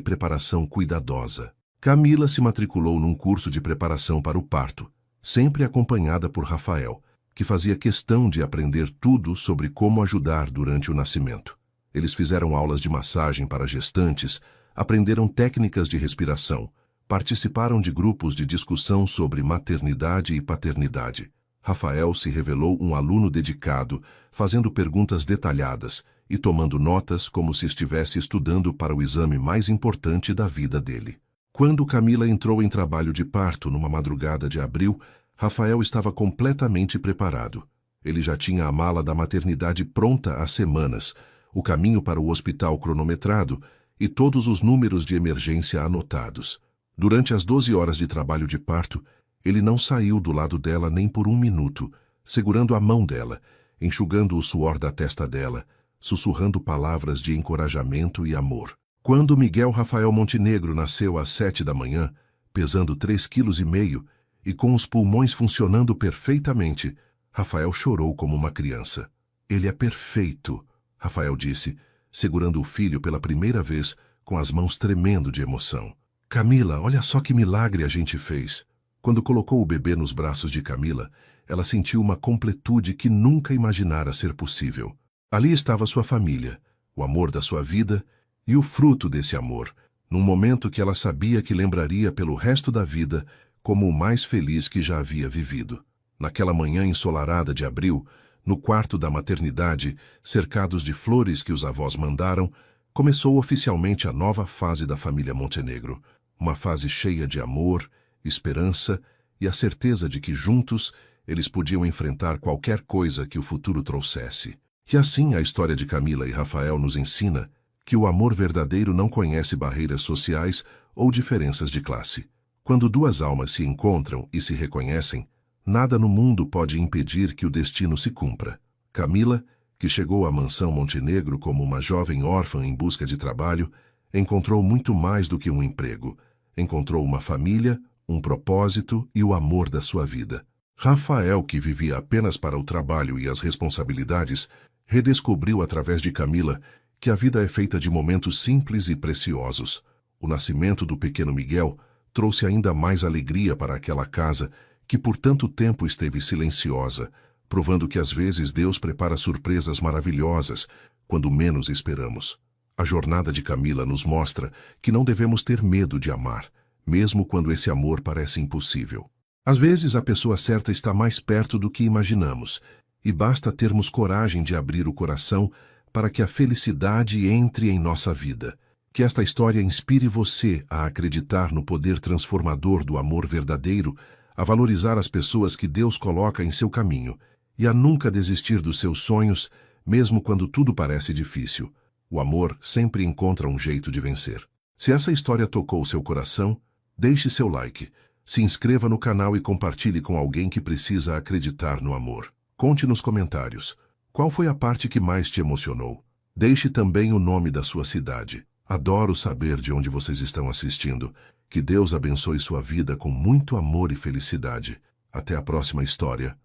preparação cuidadosa. Camila se matriculou num curso de preparação para o parto, sempre acompanhada por Rafael, que fazia questão de aprender tudo sobre como ajudar durante o nascimento. Eles fizeram aulas de massagem para gestantes, aprenderam técnicas de respiração, participaram de grupos de discussão sobre maternidade e paternidade. Rafael se revelou um aluno dedicado, fazendo perguntas detalhadas e tomando notas como se estivesse estudando para o exame mais importante da vida dele. Quando Camila entrou em trabalho de parto numa madrugada de abril, Rafael estava completamente preparado. Ele já tinha a mala da maternidade pronta há semanas, o caminho para o hospital cronometrado e todos os números de emergência anotados. Durante as 12 horas de trabalho de parto, ele não saiu do lado dela nem por um minuto, segurando a mão dela, enxugando o suor da testa dela, sussurrando palavras de encorajamento e amor. Quando Miguel Rafael Montenegro nasceu às 7 da manhã, pesando 3,5 kg e com os pulmões funcionando perfeitamente, Rafael chorou como uma criança. Ele é perfeito, Rafael disse, segurando o filho pela primeira vez, com as mãos tremendo de emoção. Camila, olha só que milagre a gente fez. Quando colocou o bebê nos braços de Camila, ela sentiu uma completude que nunca imaginara ser possível. Ali estava sua família, o amor da sua vida e o fruto desse amor, num momento que ela sabia que lembraria pelo resto da vida como o mais feliz que já havia vivido. Naquela manhã ensolarada de abril, no quarto da maternidade, cercados de flores que os avós mandaram, começou oficialmente a nova fase da família Montenegro. Uma fase cheia de amor, esperança e a certeza de que juntos eles podiam enfrentar qualquer coisa que o futuro trouxesse. E assim a história de Camila e Rafael nos ensina que o amor verdadeiro não conhece barreiras sociais ou diferenças de classe. Quando duas almas se encontram e se reconhecem, nada no mundo pode impedir que o destino se cumpra. Camila, que chegou à mansão Montenegro como uma jovem órfã em busca de trabalho, encontrou muito mais do que um emprego. Encontrou uma família, um propósito e o amor da sua vida. Rafael, que vivia apenas para o trabalho e as responsabilidades, redescobriu através de Camila que a vida é feita de momentos simples e preciosos. O nascimento do pequeno Miguel trouxe ainda mais alegria para aquela casa que por tanto tempo esteve silenciosa, provando que às vezes Deus prepara surpresas maravilhosas quando menos esperamos. A jornada de Camila nos mostra que não devemos ter medo de amar, mesmo quando esse amor parece impossível. Às vezes a pessoa certa está mais perto do que imaginamos, e basta termos coragem de abrir o coração para que a felicidade entre em nossa vida. Que esta história inspire você a acreditar no poder transformador do amor verdadeiro, a valorizar as pessoas que Deus coloca em seu caminho e a nunca desistir dos seus sonhos, mesmo quando tudo parece difícil. O amor sempre encontra um jeito de vencer. Se essa história tocou seu coração, deixe seu like, se inscreva no canal e compartilhe com alguém que precisa acreditar no amor. Conte nos comentários qual foi a parte que mais te emocionou. Deixe também o nome da sua cidade. Adoro saber de onde vocês estão assistindo. Que Deus abençoe sua vida com muito amor e felicidade. Até a próxima história.